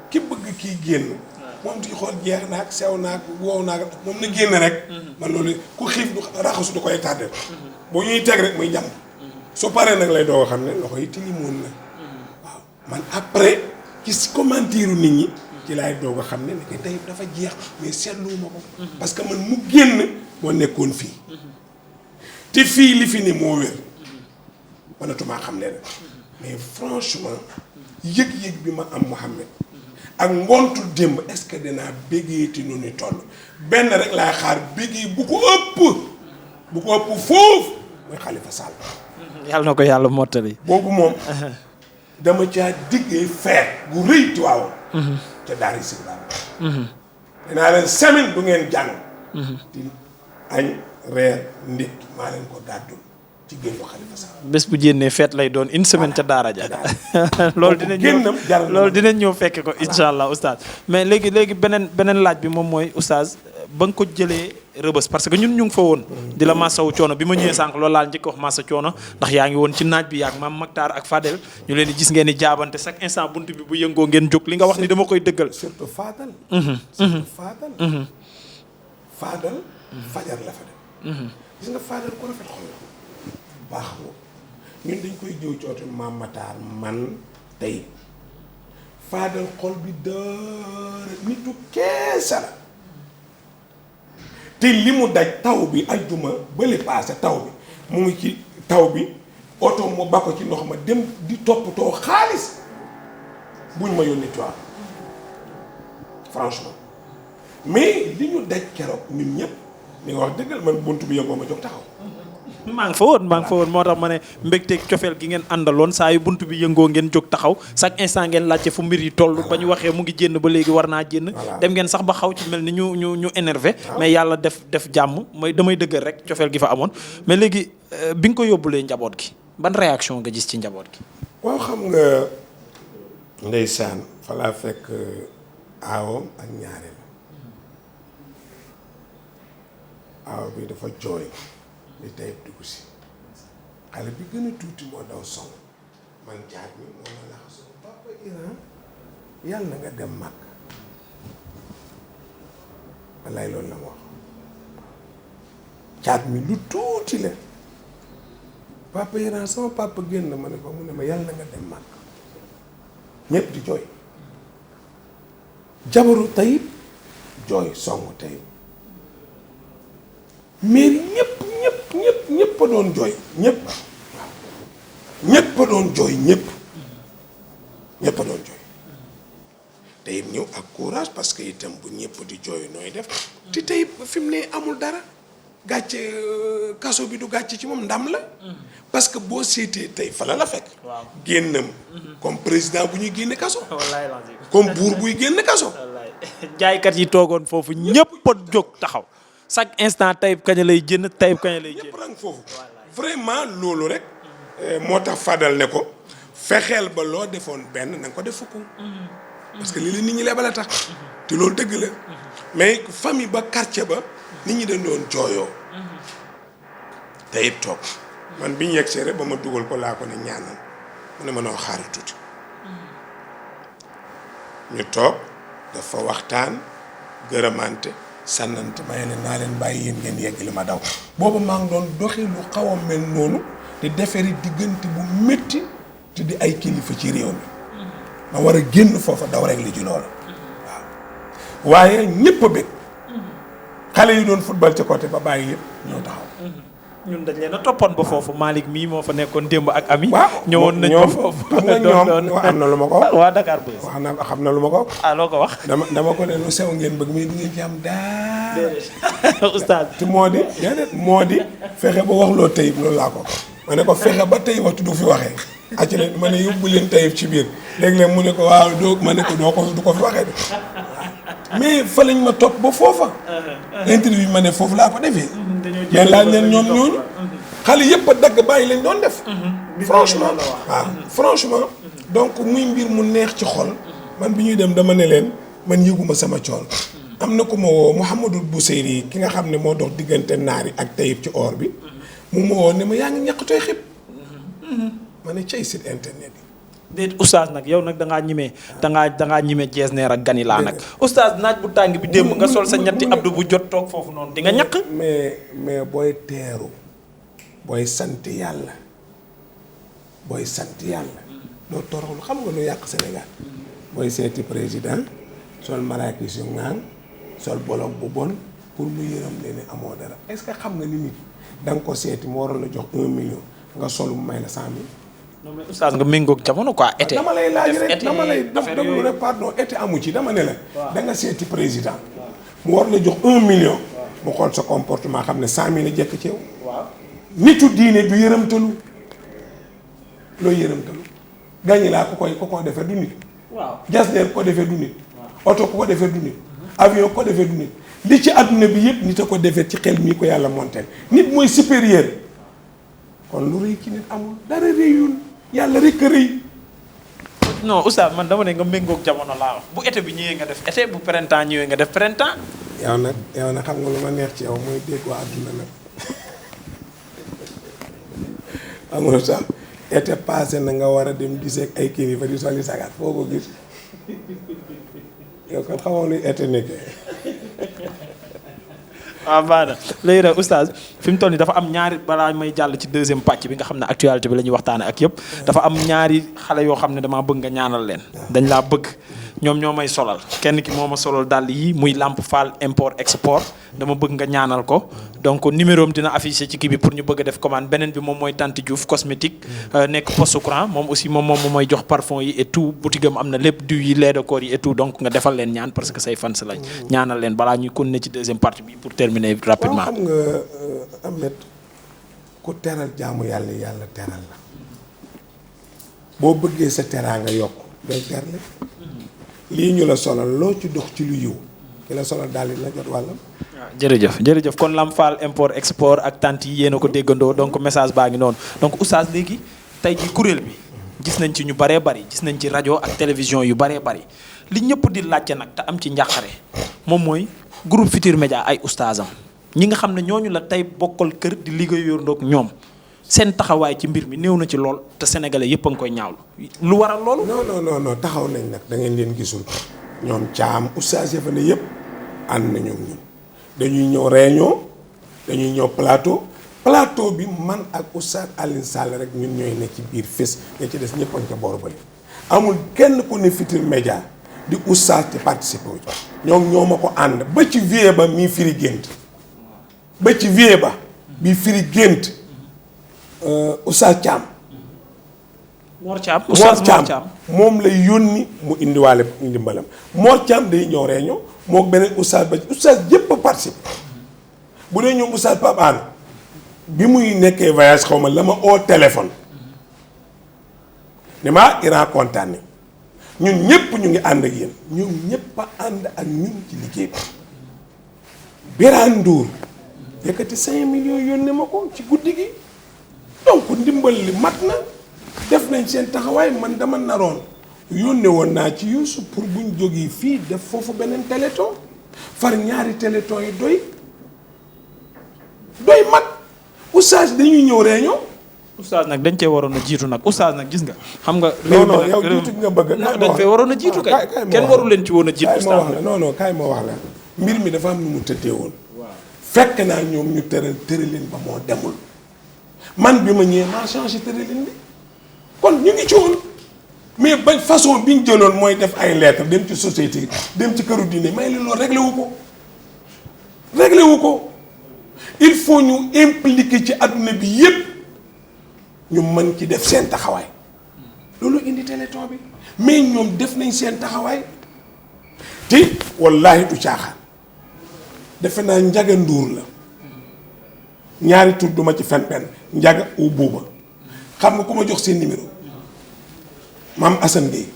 ki bëgg kii génn moom di xool jeex naag sew naag wow naag moom na génn rek man loolu ku xiif du raxasu du koy tàddeel boo ñuy teg rek muy jàmm su paree nag lay doo xam ne loxo yi tilimoon na waaw man après ci commentaire nit ñi ci laay doog a xam ne ne tey dafa jeex mais seetluwuma ko parce que man mu génn moo nekkoon fii te fii li fi ne moo wér mënatumaa xam leen mais franchement yëg-yëg bi ma am Mouhamed ak ngontul démb est-ce que dinaa béggeeti nu ni toll benn rek laay xaar béggee bu ko ëpp foofu mooy Khalifa Sall. yàlla na ko yàlla mottali. boobu moom dama caa diggee feet gu rëy Tiwaawan ca daari si baax dinaa leen semaine du ngeen jàng di añ reer ndékki maa leen ko gàddul ci génnu Khalifa Sall. bés bu jénnee feet lay doon une semaine ca daara ja loolu dinañ ñëw fekke ko incha allah oustaz mais léegi beneen laaj bi moom mooy oustaz ba nga ko jëlee rëbës parce que ñun ñu ngi fa woon di la masawu coono bi ma ñëwee sànq loolu laal njëkk wax masa coono ndax yaa ngi woon ci naaj bi yaag maam Maktar ak Fadel ñu leen di gis ngeen di jaabante chaque instant bunt bi bu yëngoo ngeen jóg li nga wax ni dama koy dëggal surtout Fadel Fadel fajar la fa dem gis nga Fadel ko rafet xol la baax moom ñun dañ koy jëw cootu maam Matar man tey Fadel xol bi dara nitu keesa la te li mu daj taw bi ajjuma bële paase taw bi mu ngi ci taw bi oto mu ba ko ci ndox ma dem di toppatoo xaalis buñ ma yónnee Tiwaawan franchement mais li ñu daj keroog ñun ñëpp li nga wax dëggal man buntu bi yëngoo ma jóg taxaw. maa ngi fa woon moo tax ma ne mbégteeg cofeel gi ngeen àndaloon saa yu bunt bi yëngoo ngeen jóg taxaw chaque instant ngeen laajte fu mbir yi toll ba ñu waxee mu ngi jénn ba léegi war naa jénn dem ngeen sax ba xaw ci mel ni ñu énervé mais yàlla def jàmm mooy damay dëggal rek cofeel gi fa amoon mais léegi bi nga ko yóbbulee njaboot gi ban réaction nga gis ci njaboot gi. waaw xam nga ndeysaan fa laa fekk aawam ak ñaareel aaw bi dafa jooy li tey dugg si xale bi gën a tuuti moo daw song man jaat mi moo la laxasu papa Iran yàlla nga dem màgg wallaay loolu la ma wax caat mi lu tuuti la papa Iran sama papa génn ma ne ko mu ne ma yàlla nga dem màgg ñëpp di jooy jabaru Tayib jooy song Tayib mais ñëpp a doon jooy ñëpp a doon jooy ñëpp a doon jooy Tayib ñëw ak courage parce que itam bu ñëpp di jooy nooy def te Tayib fi mu ne amul dara gàcce kaso bi du gàcce ci moom ndam la parce que boo seetee tey fa la fekk génnam comme président bu ñuy génne kaso comme buur buy génne kaso jaaykat yi toogoon foofu ñëpp a jóg taxaw chaque instant Tayib kañ lay jënd Tayib kañ lay jënd ñëpp rang foofu vraiment loolu rek moo tax Fadal ne ko fexeel ba loo defoon benn na nga ko def fukk parce que lii la nit ñi lebal a tax te loolu dëgg la mais famille ba quartier ba nit ñi dañ doon jooyoo te it toog man bi ñu yegg see rek ba ma dugal ko laa ko ne ñaanal mu ne ma noo xaaral tuuti ñu toog dafa waxtaan gërëmante sànnante may ne naa leen bàyyi yéen ngeen yegg li ma daw boobu maa ngi doon doxi lu xaw a mel noonu te defari diggante bu métti te di ay kilifa ci réew mi ma war a génn foofa daw rek li ji loola waaw waaye ñëpp a bëgg xale yi doon football ci côté ba bàyyi yëpp ñoo taxaw ñun dañ leen a toppoon ba foofu Malick mii moo fa nekkoon démb ak Ami. waaw ñëwoon nañ ba foofu. xam nga ñoom am na lu ma ko wax. waa Dakar Buzz. wax na xam na lu ma ko wax. ah loo ko wax. dama ko ne lu sew ngeen bëgg mais du ngeen ci am daal. déedéet oustaz. te moo di fexe ba wax loo tayib loolu laa ko. ma ne ko fexe ba tey waxtu du fi waxee. acci leen ma ne yóbbu leen tayib ci biir léeg-léeg mu ne ko waaw doo ma ne ko doo ko du ko fi waxee de. mais fa lañ ma topp ba foofa. interview ma ne foofu laa ko defee. mais laaj leen ñoom ñooñu. xale yëpp a dagg bàyyi lañ doon def. franchement waaw franchement. donc muy mbir mu neex ci xol. man bi ñuy dem dama ne leen man yëguma sama coon. am na ku ma woo Mouhamadul Bouseyri ki nga xam ne moo dox diggante naari ak tayib ci or bi. mu ma woo ne ma yaa ngi ñàkkatooy xib. ma ne cay site internet yi. déet oustaz nag yow nag dangaa ñimee dangaa ñimee jees neer ak gani laa nag oustaz naaj bu tàng bi démb nga sol sa ñetti abdu bu jot toog foofu noonu di nga ñàkk mais booy teeru booy sant yàlla doo toroxlu xam nga lu yàq Sénégal booy seeti président sol marakis yu ŋaan sol bolog bu bon pour mu yërëm leen amoo dara est-ce que xam nga ni nit da nga ko seeti mu waroon la jox 1 million nga sol mu may la 100 000. non mais oustaz nga méngoog jamono quoi été. dama lay laaj rek dama lay déglu rek pardon été amu ci dama ne la. da nga seeti président. mu war la jox 1 million. mu xool sa comportement xam ne 100 000 la jekk ci yow. waaw nitu diine du yërëmtalu. looy yërëmtalu. gaañi laa ku ko defee du nit. waaw jasneer ko defee du nit. oto ku ko defee du nit. avion ko defee du nit. li ci adduna bi yëpp nit a ko defee ci xel mii ko yàlla monteel nit mooy supérieur. kon lu rëy ci nit amul dara rëyul. yàlla rek a rëy. non oustaz man dama ne nga méngoog jamono laa wax bu été bi ñëwee nga def été bu printemps ñëwee nga def printemps. yow nag xam nga lu ma neex ci yow mooy dégg waa adduna nag xam nga sax été passé na nga war a dem gisee ak ay kilifa di soli sagar foo ko gis yow kon xamoon ni été nekkee. waaw baax na léegi nag oustaz fi mu toll nii dafa am ñaari balaa may jàll ci deuxième pàcc bi nga xam ne actualité bi la ñuy waxtaane ak yëpp dafa am ñaari xale yoo xam ne damaa bëgg nga ñaanal leen dañ laa bëgg ñoom ñoo may solal kenn ki moo ma solal dàll yi muy Lamp Fall import export dama bëgg nga ñaanal ko donc numéro am dina affiché ci kii bi pour ñu bëgg a def commande beneen bi moom mooy Tante Diouf cosmétique nekk poste courant moom aussi moom mooy jox parfum yi et tout boutique am na lépp diw yi lait de corps yi et tout donc nga defal leen ñaan parce que say fans lañ ñaanal leen balaa ñuy continuer ci deuxième partie bi pour terminer rapidement. waaw xam nga Ahmed ku teral jaamu yàlla teral la boo bëggee sa teraanga yokk day terle lii ñu la solal loo ci dox ci lu yiw ki la solal daal di la jot wàllam. waaw jërëjëf kon Lamp Fall import export ak tante yi yéen a ko déggandoo donc message baa ngi noonu donc oustaz léegi tey ji kuréel bi gis nañ ci ñu bëree bëri gis nañ ci rajo ak télévision yu bëree bëri li ñëpp di laajte nag te am ci njàqare moom mooy groupe Futurs Médias ay oustazam ñi nga xam ne ñooñu la tey bokkal kër di liggéeyandoog ñoom seen taxawaay ci mbir mi néew na ci lool te sénégalais yëpp a ngi koy ñaawlu lu waral loolu. non taxaw nañ nag da ngeen leen gisul ñoom caam oustaz ya fa ne yëpp ànd na ñoom ñun dañuy ñëw réunion dañuy ñëw plateau bi man ak oustaz Alioune Sall rek ñun ñooy ne ci biir fés ña ci des ñëpp a ngi ca boor bële amul kenn ku ne Futurs Médias di oustaz te participé wu ñoom ñoo ma ko ànd ba ci vie ba mii firi gént ba ci vie ba bii firi gént oustaz Thiam. Mor Thiam moom lay yónni mu indiwaale ndimbalam Mor Thiam day ñëw réunion moo beneen oustaz ba oustaz yëpp a participé bu dee ñoom oustaz Pape Hann bi muy nekkee voyage xaw ma la ma oo téléphone ne ma Iran kontaan ni ñun ñëpp ñu ngi ànd ak yéen ñoom ñëpp a ànd ak ñun ci liggéey bi Birane Ndour yëkkati 5 millions yónnee ma ko ci guddi gi donc ndimbal li mat na def nañ seen taxawaay. man dama naroon yónnee woon naa ci Youssou pour buñ jógee fii def foofu beneen téléthon far ñaari téléthon yi doy mat oustaz dañuy ñëw réunion. oustaz nag dañ cee waroon a jiitu nag oustaz nag gis nga xam nga. non non yow jiitu nga bëgg. dañ fee waroon a jiitu kay kenn waru leen ci woon a jiitu. oustaz kaay ma wax la mbir mi dafa am nu mu tëddee woon. fekk naa ñoom ñu tëralin ba moo demul man bi ma ñëwee maa changé tëralin bi kon ñu ngi ci woon mais ba façon bi ñu jëloon mooy def ay lettres dem ci société dem ci këru diine may leen loolu réglé wu ko il faut ñu impliquer ci adduna bi yépp ñu mën ci def seen taxawaay loolu indi téléthon bi mais ñoom def nañ seen taxawaay te wallaahi du caaxaan. defe naa Njaga Nduur la ñaari tur duma ci fen benn Njaga u buuba xam nga ku ma jox seen numéro maam Assane Gueye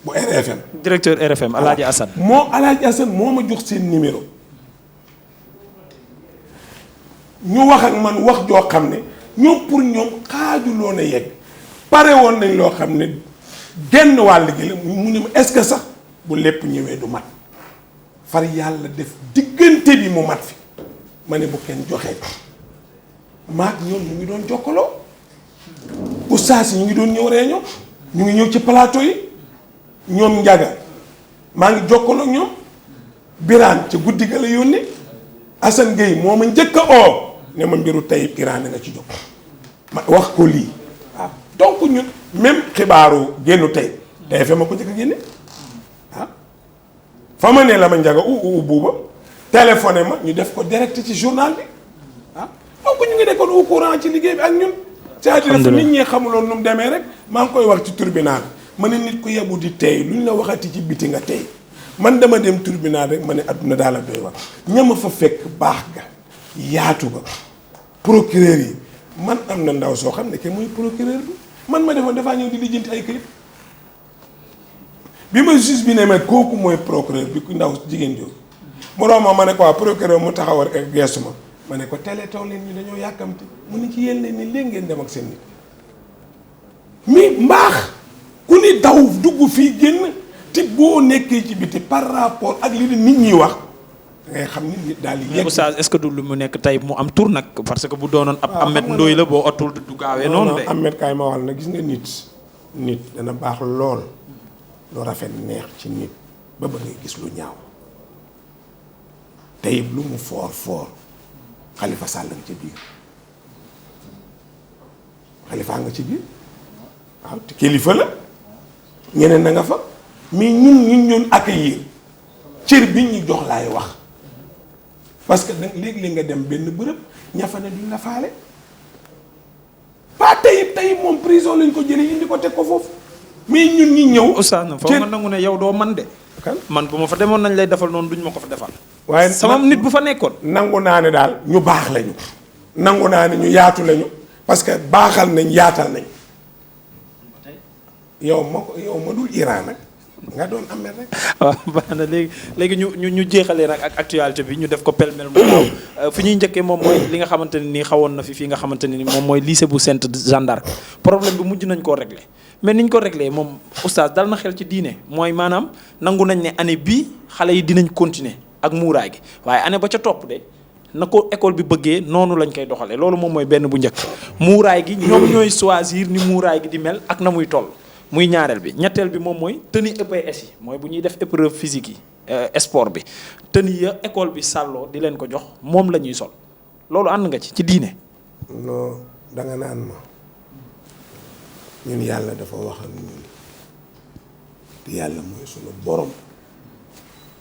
bu RFM directeur RFM Alaaji Assane Alaaji Assane moo ma jox seen numéro ñu wax ak man wax joo xam ne ñoom pour ñoom xaajuloon a yegg pare woon nañ loo xam ne genn wàll gi la mu ne ma est-ce que sax bu lépp ñëwee du mat far yàlla def diggante bi mu mat fi ma ne bu kenn joxee maag ñoom ñu ngi doon jokkaloo oustaz yi ñu ngi doon ñëw réunion ñu ngi ñëw ci plateau yi ñoom Njaga maa ngi jokkaloo ak ñoom Birane ca guddi ga la yónni Assane Gueye moo ma njëkk a oo ne ma mbiru tey Iran nga ci jóg ma wax ko lii waaw donc ñun même xibaaru génnu tey TFM ma ko njëkk a génne fa ma ne la ma Njaga buuba téléphoné ma ñu def ko direct ci journal bi donc ñu ngi nekkoon au courant ci liggéey bi ak ñun. c'est-à-dire nit ñi xamuloon nu mu demee rek maa ngi koy wax ci tribunal ma ne nit ku yebu di tey lu ñu la waxati ci biti nga tey man dama dem tribunal rek ma ne adduna daal a doy wax ñama fa fekk baax ga yaatu ga procureur yi man am na ndaw soo xam ne ke muy procureur bi man ma defoon dafaa ñëw di lijjanti ay këyit bi ma juge bi ne ma kooku mooy procureur bi ku ndaw jigéen jooju moroom ma ne ko waa procureur mu taxawal ak geesu ma ne ko téléthon leen ñu dañoo yàkkamti mu ne ci yéen leen ni léegi ngeen dem ak seen nit mais mbaax ku ni daw dugg fii génn te boo nekkee ci biti par rapport ak li di nit ñi wax da ngay xam ni nit daal di yegg. Oustaz est-ce que du lu mu nekk tey mu am tur nag parce que bu doonoon ab Ahmed Ndoye la boo otul du gaawee noonu de. Ahmed kaay ma wax na gis nga nit dana baax lool lu rafet neex ci nit ba ba ngay gis lu ñaaw tey lu mu foor Khalifa Sall nga ci biir Khalifa nga ci biir waaw te kilifa la ñeneen na nga fa mais ñun accueillir cër bi ñu jox laay wax parce que nag léegi nga dem benn bërëb ña fa ne duñ la faale pas tey moom prison lañ ko jëlee indi ko teg ko foofu mais ñun ñi ñëw. Oustaz na foofu nga nangu ne yow doo man de. man bu ma fa demoon nañ lay defal noonu duñ ma ko fa defal. waaye sama nit bu fa nekkoon. nangu naa ne daal ñu baax lañu nangu naa ne ñu yaatu lañu parce que baaxal nañ yaatal nañ yow ma dul Iran nag nga doon amee rek. waaw baax na léegi ñu jeexalee nag ak actualité bi ñu def ko pêle-mêle mu gaaw fi ñuy njëkkee moom mooy li nga xamante ne nii xawoon na fi fii nga xamante ne ni moom mooy lycée bu Sainte Jeanne d'Arc problème bi mujj nañ koo réglé mais niñ ko réglé moom oustaz dal na xel ci diine mooy maanaam nangu nañ ne année bii xale yi dinañ continuer ak muuraay gi waaye année ba ca topp de na ko école bi bëggee noonu lañ koy doxalee loolu moom mooy benn bu njëkk muuraay gi ñoom ñooy choisir ni muuraay gi di mel ak na muy toll muy ñaareel bi ñetteel bi moom mooy tenue EPS yi mooy bu ñuy def épreuve physique yi sport bi tenue ya école bi sàlloo di leen ko jox moom la ñuy sol loolu ànd nga ci diine. non danga naan ma ñun yàlla dafa wax ak ñun te yàlla mooy sunu borom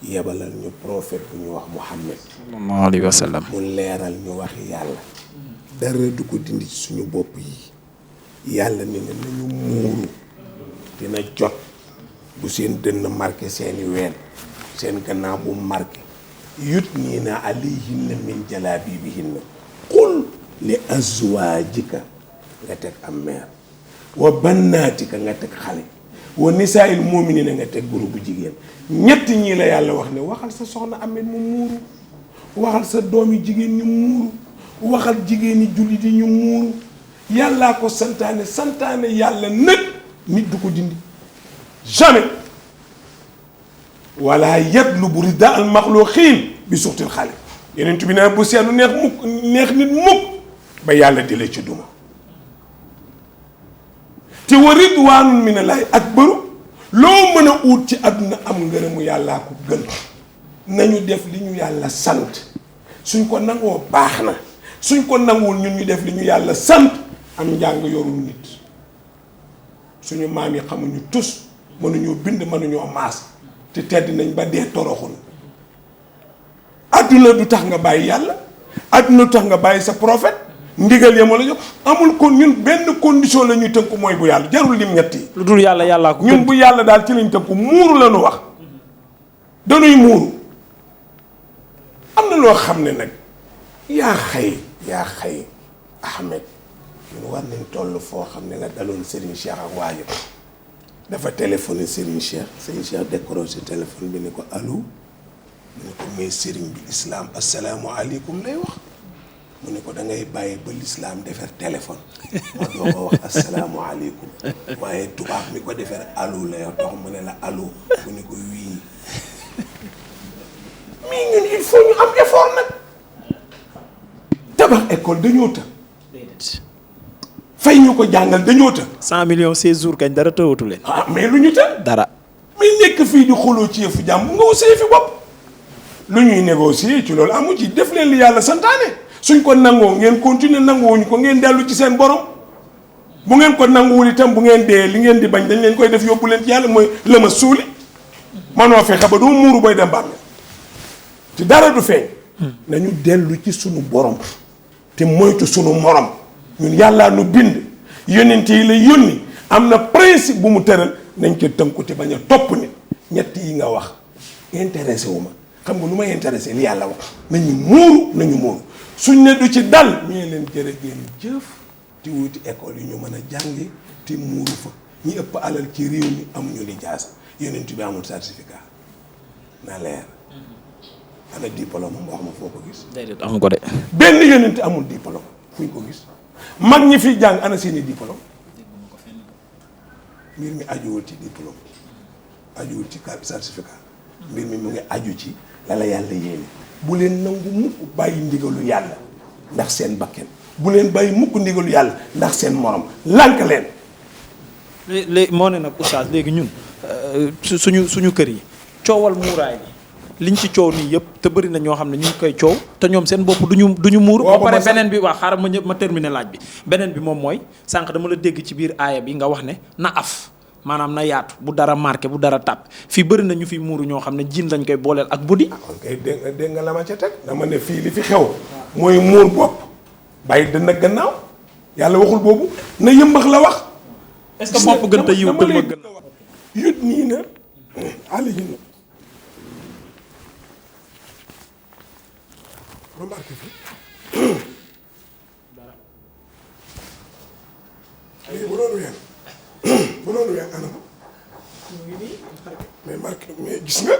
yebalal ñu prophète bu ñu wax Muhammad sallallahu alayhi wa sallam mu leeral ñu waxi yàlla dara du ko dindi ci suñu bopp yi yàlla ne nañu muuru dina jot bu seen dënn marqué seeni ween seen gannaaw bu marqué yut nii na alayhinna min jalaabibihinna qul li azwaajika nga teg am meer wa bannaatika nga teg xale wa nisaa'il mu'miniina nga teg groupe bu jigéen ñett ñii la yàlla wax ne waxal sa soxna Ameth mu muuru waxal sa doom yu jigéen ñu muuru waxal jigéen ñi jullit yi ñu muuru yàllaa ko santaane yàlla nag nit du ko dindi jamais wala yatlubu rida al maxluqin bi suxtil xaaliq yeneen bi ne bu seenu neex nit mukk ba yàlla di la ci duma te wa ridwaanun minallaahi akbaru loo mën a ut ci àdduna am ngërëmu yàllaa ko gën nañu def li ñu yàlla sant suñ ko nangoo baax na suñ ko nanguwul ñun ñu def li ñu yàlla sant am njàng yorul nit suñu maam yi xamuñu tus mënuñoo bind mënuñoo maas te tedd nañ ba dee toroxul adduna du tax nga bàyyi yàlla adduna du tax nga bàyyi sa prophète ndigal ya ma la jox amul kon ñun benn condition la ñuy tënku mooy bu yàlla jarul lim ñett yi lu dul yàlla yàllaa ko ñun bu yàlla daal ci lañ tënku muuru la ñu wax dañuy muuru am na loo xam ne nag yaa xëy Ahmed ñun war nañ toll foo xam ne la daloon Serigne Cheikh ak waajo dafa téléphoné Serigne Cheikh décroché téléphone bi ne ko allo mu ne ko mais Serigne bi islam asalaamualeykum lay wax mu ne ko da ngay bàyyi ba l'islam defar téléphone ma doo ko wax asalaamualeykum waaye tubaab mi ko defar allo la yow tax mu ne la allo mu ne ko wii mais ñun il faut ñu am effort nag tabax école dañoo të fay ñu ko jàngal dañoo të 100 millions 16 jours kañ dara tëwatu leen. mais lu ñu të dara. mais nekk fii di xuloo ci yëfu jàmm nga wusee fi bopp lu ñuy négocier ci loolu amu ci def leen li yàlla santaane suñ ko nangoo ngeen continuer nanguwuñu ko ngeen dellu ci seen borom bu ngeen ko nanguwul itam bu ngeen dee li ngeen di bañ dañ leen koy def yóbbu leen ci yàlla mooy la ma suuli manoo fexe ba doo muuru booy dem bàmmeel te dara du feeñ nañu dellu ci sunu borom te moytu sunu morom ñun yàllaa nu bind yonent yi la yónni am na principe bu mu tëral nañ ko tënku te bañ a topp nit ñett yi nga wax intéressé wu ma xam nga lu may intéressé li yàlla wax nañu muuru suñ ne du ci dal ñu leen jërë ngeen jëf te wuti école yi ñu mën a jàngi te muuru fa ñi ëpp alal ci réew mi amuñu lijaasa yonent bi amul certificat na leer ana diplôme am wax ma foo ko gis. déedéet amu ko de. benn yonent amul diplôme fuñ ko gis mag ñi fi jàng ana seeni diplôme mbir mi ajuwul ci diplôme ajuwul ci certificat mbir mi mu ngi aju ci la la yàlla yéene bu leen nangu mukk bàyyi ndigalu yàlla ndax seen bakken bu leen bàyyi mukk ndigalu yàlla ndax seen morom lànk leen. léegi moo ne nag oustaz léegi ñun suñu kër yi coowal muuraay bi liñ ci coow nii yëpp te bëri na ñoo xam ne ñu ngi koy coow te ñoom seen bopp duñu muur. ba pare beneen bi wax xaaral ma terminer laaj bi beneen bi moom mooy sànq dama la dégg ci biir aaya bi nga wax ne na af maanaam na yaatu bu dara marqué bu dara tàpp fii bëri na ñu fi muuru ñoo xam ne jiin lañ koy booleel ak buddi. kon kay dégg nga la ma ca teg dama ne fii li fi xew mooy muur bopp bàyyi dënn ak gannaaw yàlla waxul boobu na yëmbax la wax. est-ce que bopp gën te yiw dënn ak gannaaw yut nii na alayhim remarque fi léegi bu doon weer anam mais marque mais gis nga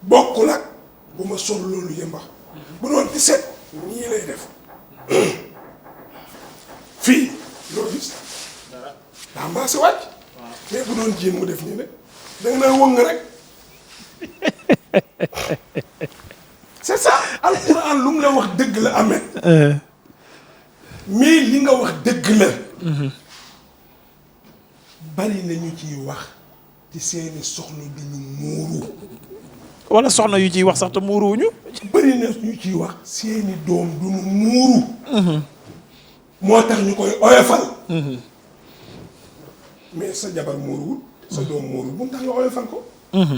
bokkul ak bu ma sol loolu yëmbax bu doon di set nii lay def fii loo gis daa mbaase wàcc mais bu doon jéem mu def nii nag danga naa wëng rek c'est ça alquran lu mu la wax dëgg la amee mais li nga wax dëgg la bari na ñu ciy wax ci seeni soxna duñu muuru wala soxna yu ciy wax sax te muuruwuñu bari na ñu ciy wax seeni doom duñu muuru moo tax ñu koy oyofal mais sa jabar muuruwul sa doom muuruwul bu mu tax nga oyofal ko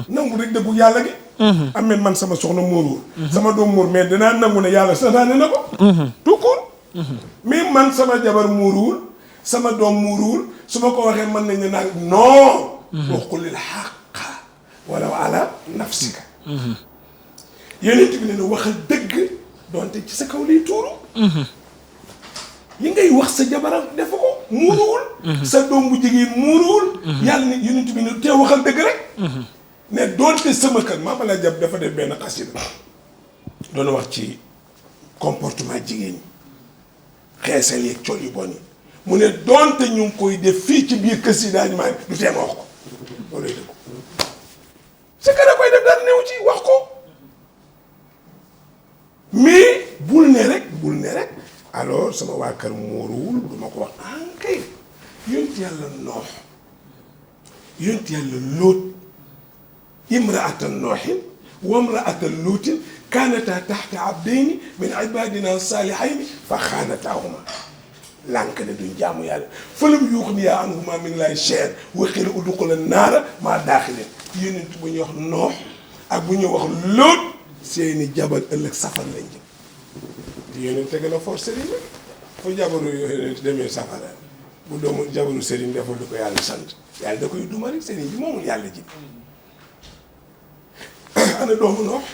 nangu rek dëggu yàlla gi amee man sama soxna muuruwul sama doom muur mais dinaa nangu ne yàlla santaane na ko tout court mais man sama jabar muuruwul sama doom muuruwul su ma ko waxee mën nañ ne naan non waxulil xaqa wala ala nafsika yonent bi ne na waxal dëgg doonte ci sa kaw liy tuuru yi ngay wax sa jabaram def ko muuruwul sa doom bu jigéen muuruwul yàlla ne yonent bi ne tee waxal dëgg rek ne doonte sama kër maa bala jàpp dafa def benn xasida doon wax ci comportement jigéen ñi xeesal yeeg col yu bon yi mu ne doonte ñu ngi koy def fii ci biir kër si daañu maa du tee ma wax ko loolu lay dëgg c'est que da koy def dara néew ci wax ko mais bul ne rek alors sama waa kër mooruwul du ma ko wax kay yonent yàlla noox yonent yàlla lóot imraatan nooxin wa imraatan lóotin kaanataa taxta abdayni min ibadina salihayni fa xaanataahuma lànk ne duñ jaamu yàlla falam yuxniyaa anhumaa min llaahi shay'an wa qiila udxulaa naara maa daaxiliin yonent bu ñuy wax noox ak bu ñuy wax lóot seeni jabar ëllëg safar lañ jëm te yonent te gën a force sëriñ la fu jabaru yonent demee safara bu doomu jabaru sëriñ deful lu ko yàlla sant yàlla da koy duma rek sëriñ bi moomul yàlla ji ana doomu noox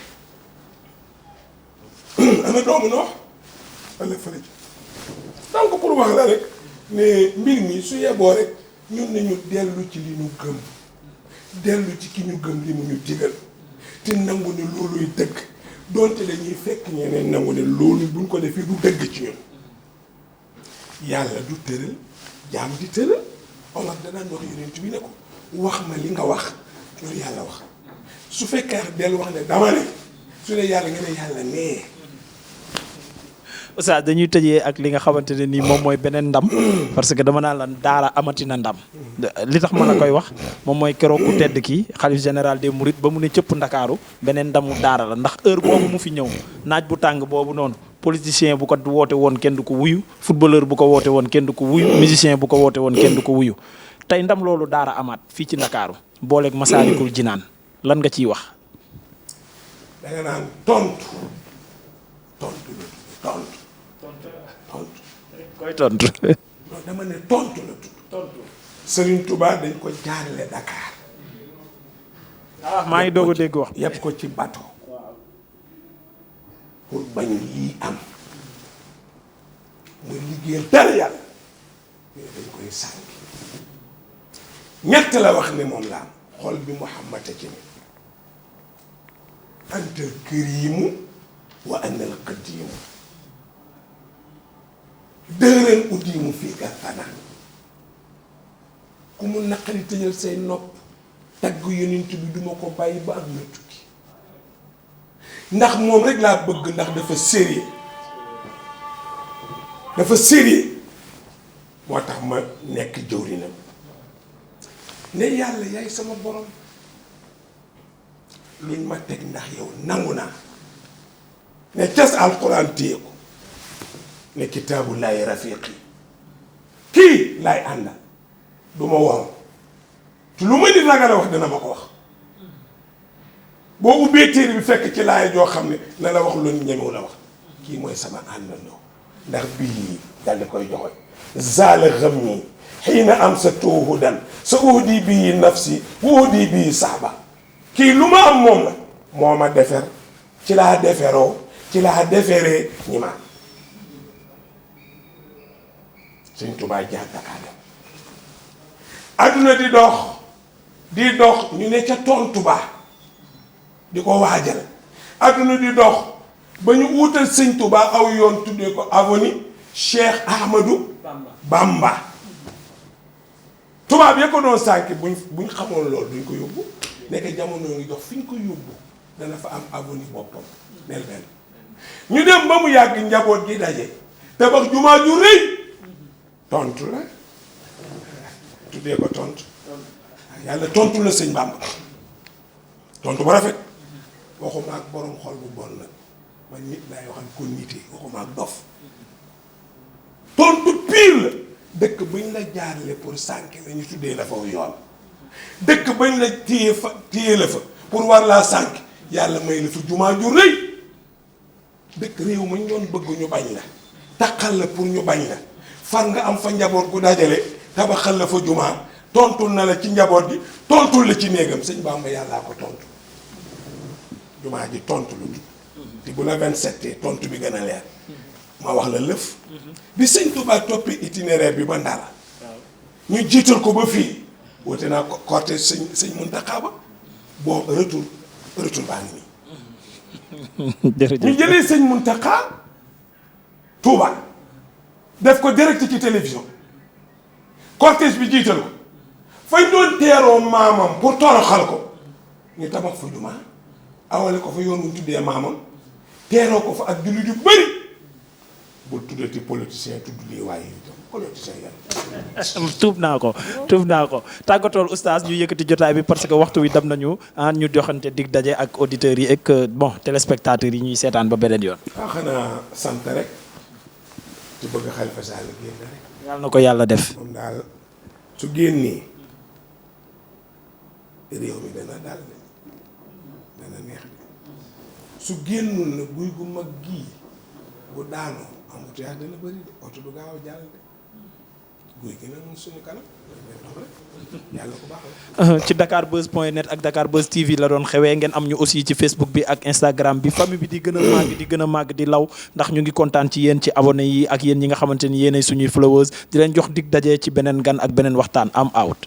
ana doomu noox ëllëg fa la ji donc pour wax la rek ne mbir mi su yeboo rek ñun nañu dellu ci li ñu gëm dellu ci ki ñu gëm li mu ñu digal te nangu ne looluy dëgg donte dañuy fekk ñeneen nangu ne loolu buñ ko defee du dëgg ci ñun yàlla du tëral jaam di tëral Omar danaan wax yonent bi ne ko wax ma li nga wax loolu yàlla wax su fekkee dellu wax ne dama ne su ne yàlla nga ne yàlla nee. Oustaz dañuy tëjee ak li nga xamante ne nii moom mooy beneen ndam parce que dama naan la daara amati na ndam li tax ma la koy wax moom mooy keroog ku tedd kii xalif général des Mourides ba mu ne cëpp ndakaaru beneen ndamu daara la ndax heure boobu mu fi ñëw naaj bu tàng boobu noonu politicien bu ko woote woon kenn du ko wuyu footballeur bu ko woote woon kenn du ko wuyu musicien bu ko woote woon kenn du ko wuyu tey ndam loolu daara amaat fii ci ndakaaru booleeg Masaalikul Jinaan lan nga ciy wax. da nga naan tontu koy tontu. non dama ne tontu la tudd. Serigne Touba dañ ko jaarale Dakar. maa ngi doog a dégg wax. yëpp ko ci bateau. pour bañ lii am. muy liggéeyal dara yàlla. mais dañ koy sànni. ñett la wax ne moom la am xol bi Muhammad a ci ne. antal kariimu wa anal qadiimu. dëgëral uddi mu fii gàttana ku mu naqari tëjal say nopp tagg yonent bi duma ko bàyyi ba am na tukki ndax moom rek laa bëgg ndax dafa sérieux moo tax ma nekk jëwrinam ne yàlla yaay sama borom luñ ma teg ndax yow nangu naa ne cas alxuraan téye ko ne kitaabu laay rafiqi kii laay àndal du ma waroon te lu ma nit ragal a wax dina ma ko wax boo ubbee téere bi fekk ci laay joo xam ne na la wax lu ñemewu la wax kii mooy sama àndandoo ndax bii dal di koy joxoñ zaala ghammi xiina am sa tuuhudan sa uhdi bii nafsi wa uhdi bii saaba kii lu ma am moom la moo ma defer ci laa deferoo ci laa deferee ñi ma Sëñ Tuubaa jaar Dakar dem adduna di dox ñu ne ca tontu ba di ko waajal adduna di dox ba ñu wuutal Sëñ Tuubaa aw yoon tuddee ko avenue Cheikh Ahmadou Bamba tubaab ya ko doon sànki buñ xamoon loolu duñ ko yóbbu nekk jamono ngi dox fi ñu ko yóbbu dana fa am avenue boppam mel benn ñu dem ba mu yàgg njaboot gi daje tabax jumaa ju rëy tontu la tuddee ko tontu yàlla tontu la sëñ Bàmba tontu bu rafet waxuma ak borom xol bu bon la man nit laay waxal ko nitee waxuma ak dof tontu pire la dëkk bañ la jaarale pour sànk la ñu tuddee la faw yoon dëkk bañ la téye la fa pour war laa sànk yàlla may la fa jumaa ju rëy dëkk réew mañ doon bëgg ñu bañ la taqal la pour ñu bañ la far nga am fa njaboot gu dajale tabaxal la fa jumaa tontul na la ci njaboot gi tontul la ci néegam sëñ Bamba yàllaa ko tontu jumaa ji tontu lu te bu la 27 tontu bi gën a leer ma wax la lëf bi sëñ Touba toppee itinéraire bi ba Ndar ñu jiital ko ba fii woote naa cortège sëñ Muntaxa ba bon retour baa ngi nii jërëjëf ñu jëlee sëñ Mountakha Touba def ko direct ci télévision cortège bi jiital ko fañ doon teeroo maamam pour toroxal ko ñu tabax fa jumaa awale ko fa yoon wu tuddee maamam teeroo ko fa ak jullit yu bëri bul tuddati politicien tudd lii waaye itam politicien yan tuub naa ko tàggatool oustaz ñu yëkkati jotaay bi parce que waxtu wi dem nañu ñu joxante dig daje ak auditeurs yi ak bon téléspectateurs yi ñuy seetaan ba beneen yoon. xanaa sant rek ci bëgg Khalifa Sall génn rek. yàlla na ko yàlla def. moom daal su génnee réew mi dana daal de dana neex de su génnul na guy gu mag gii bu daanoo embouteillage dana bëri de oto du gaaw a jàll de guy gi nag suñu kanam yàlla ko baax la. ci dakarbuzz.net ak Dakarbuzz TV la doon xewee ngeen am ñu aussi ci Facebook bi ak Instagram bi famille bi di gën a màgg di law ndax ñu ngi kontaan ci yéen ci abonné yi ak yéen ñi nga xamante ni yéenay suñuy followers di leen jox dig daje ci beneen gan ak beneen waxtaan am out.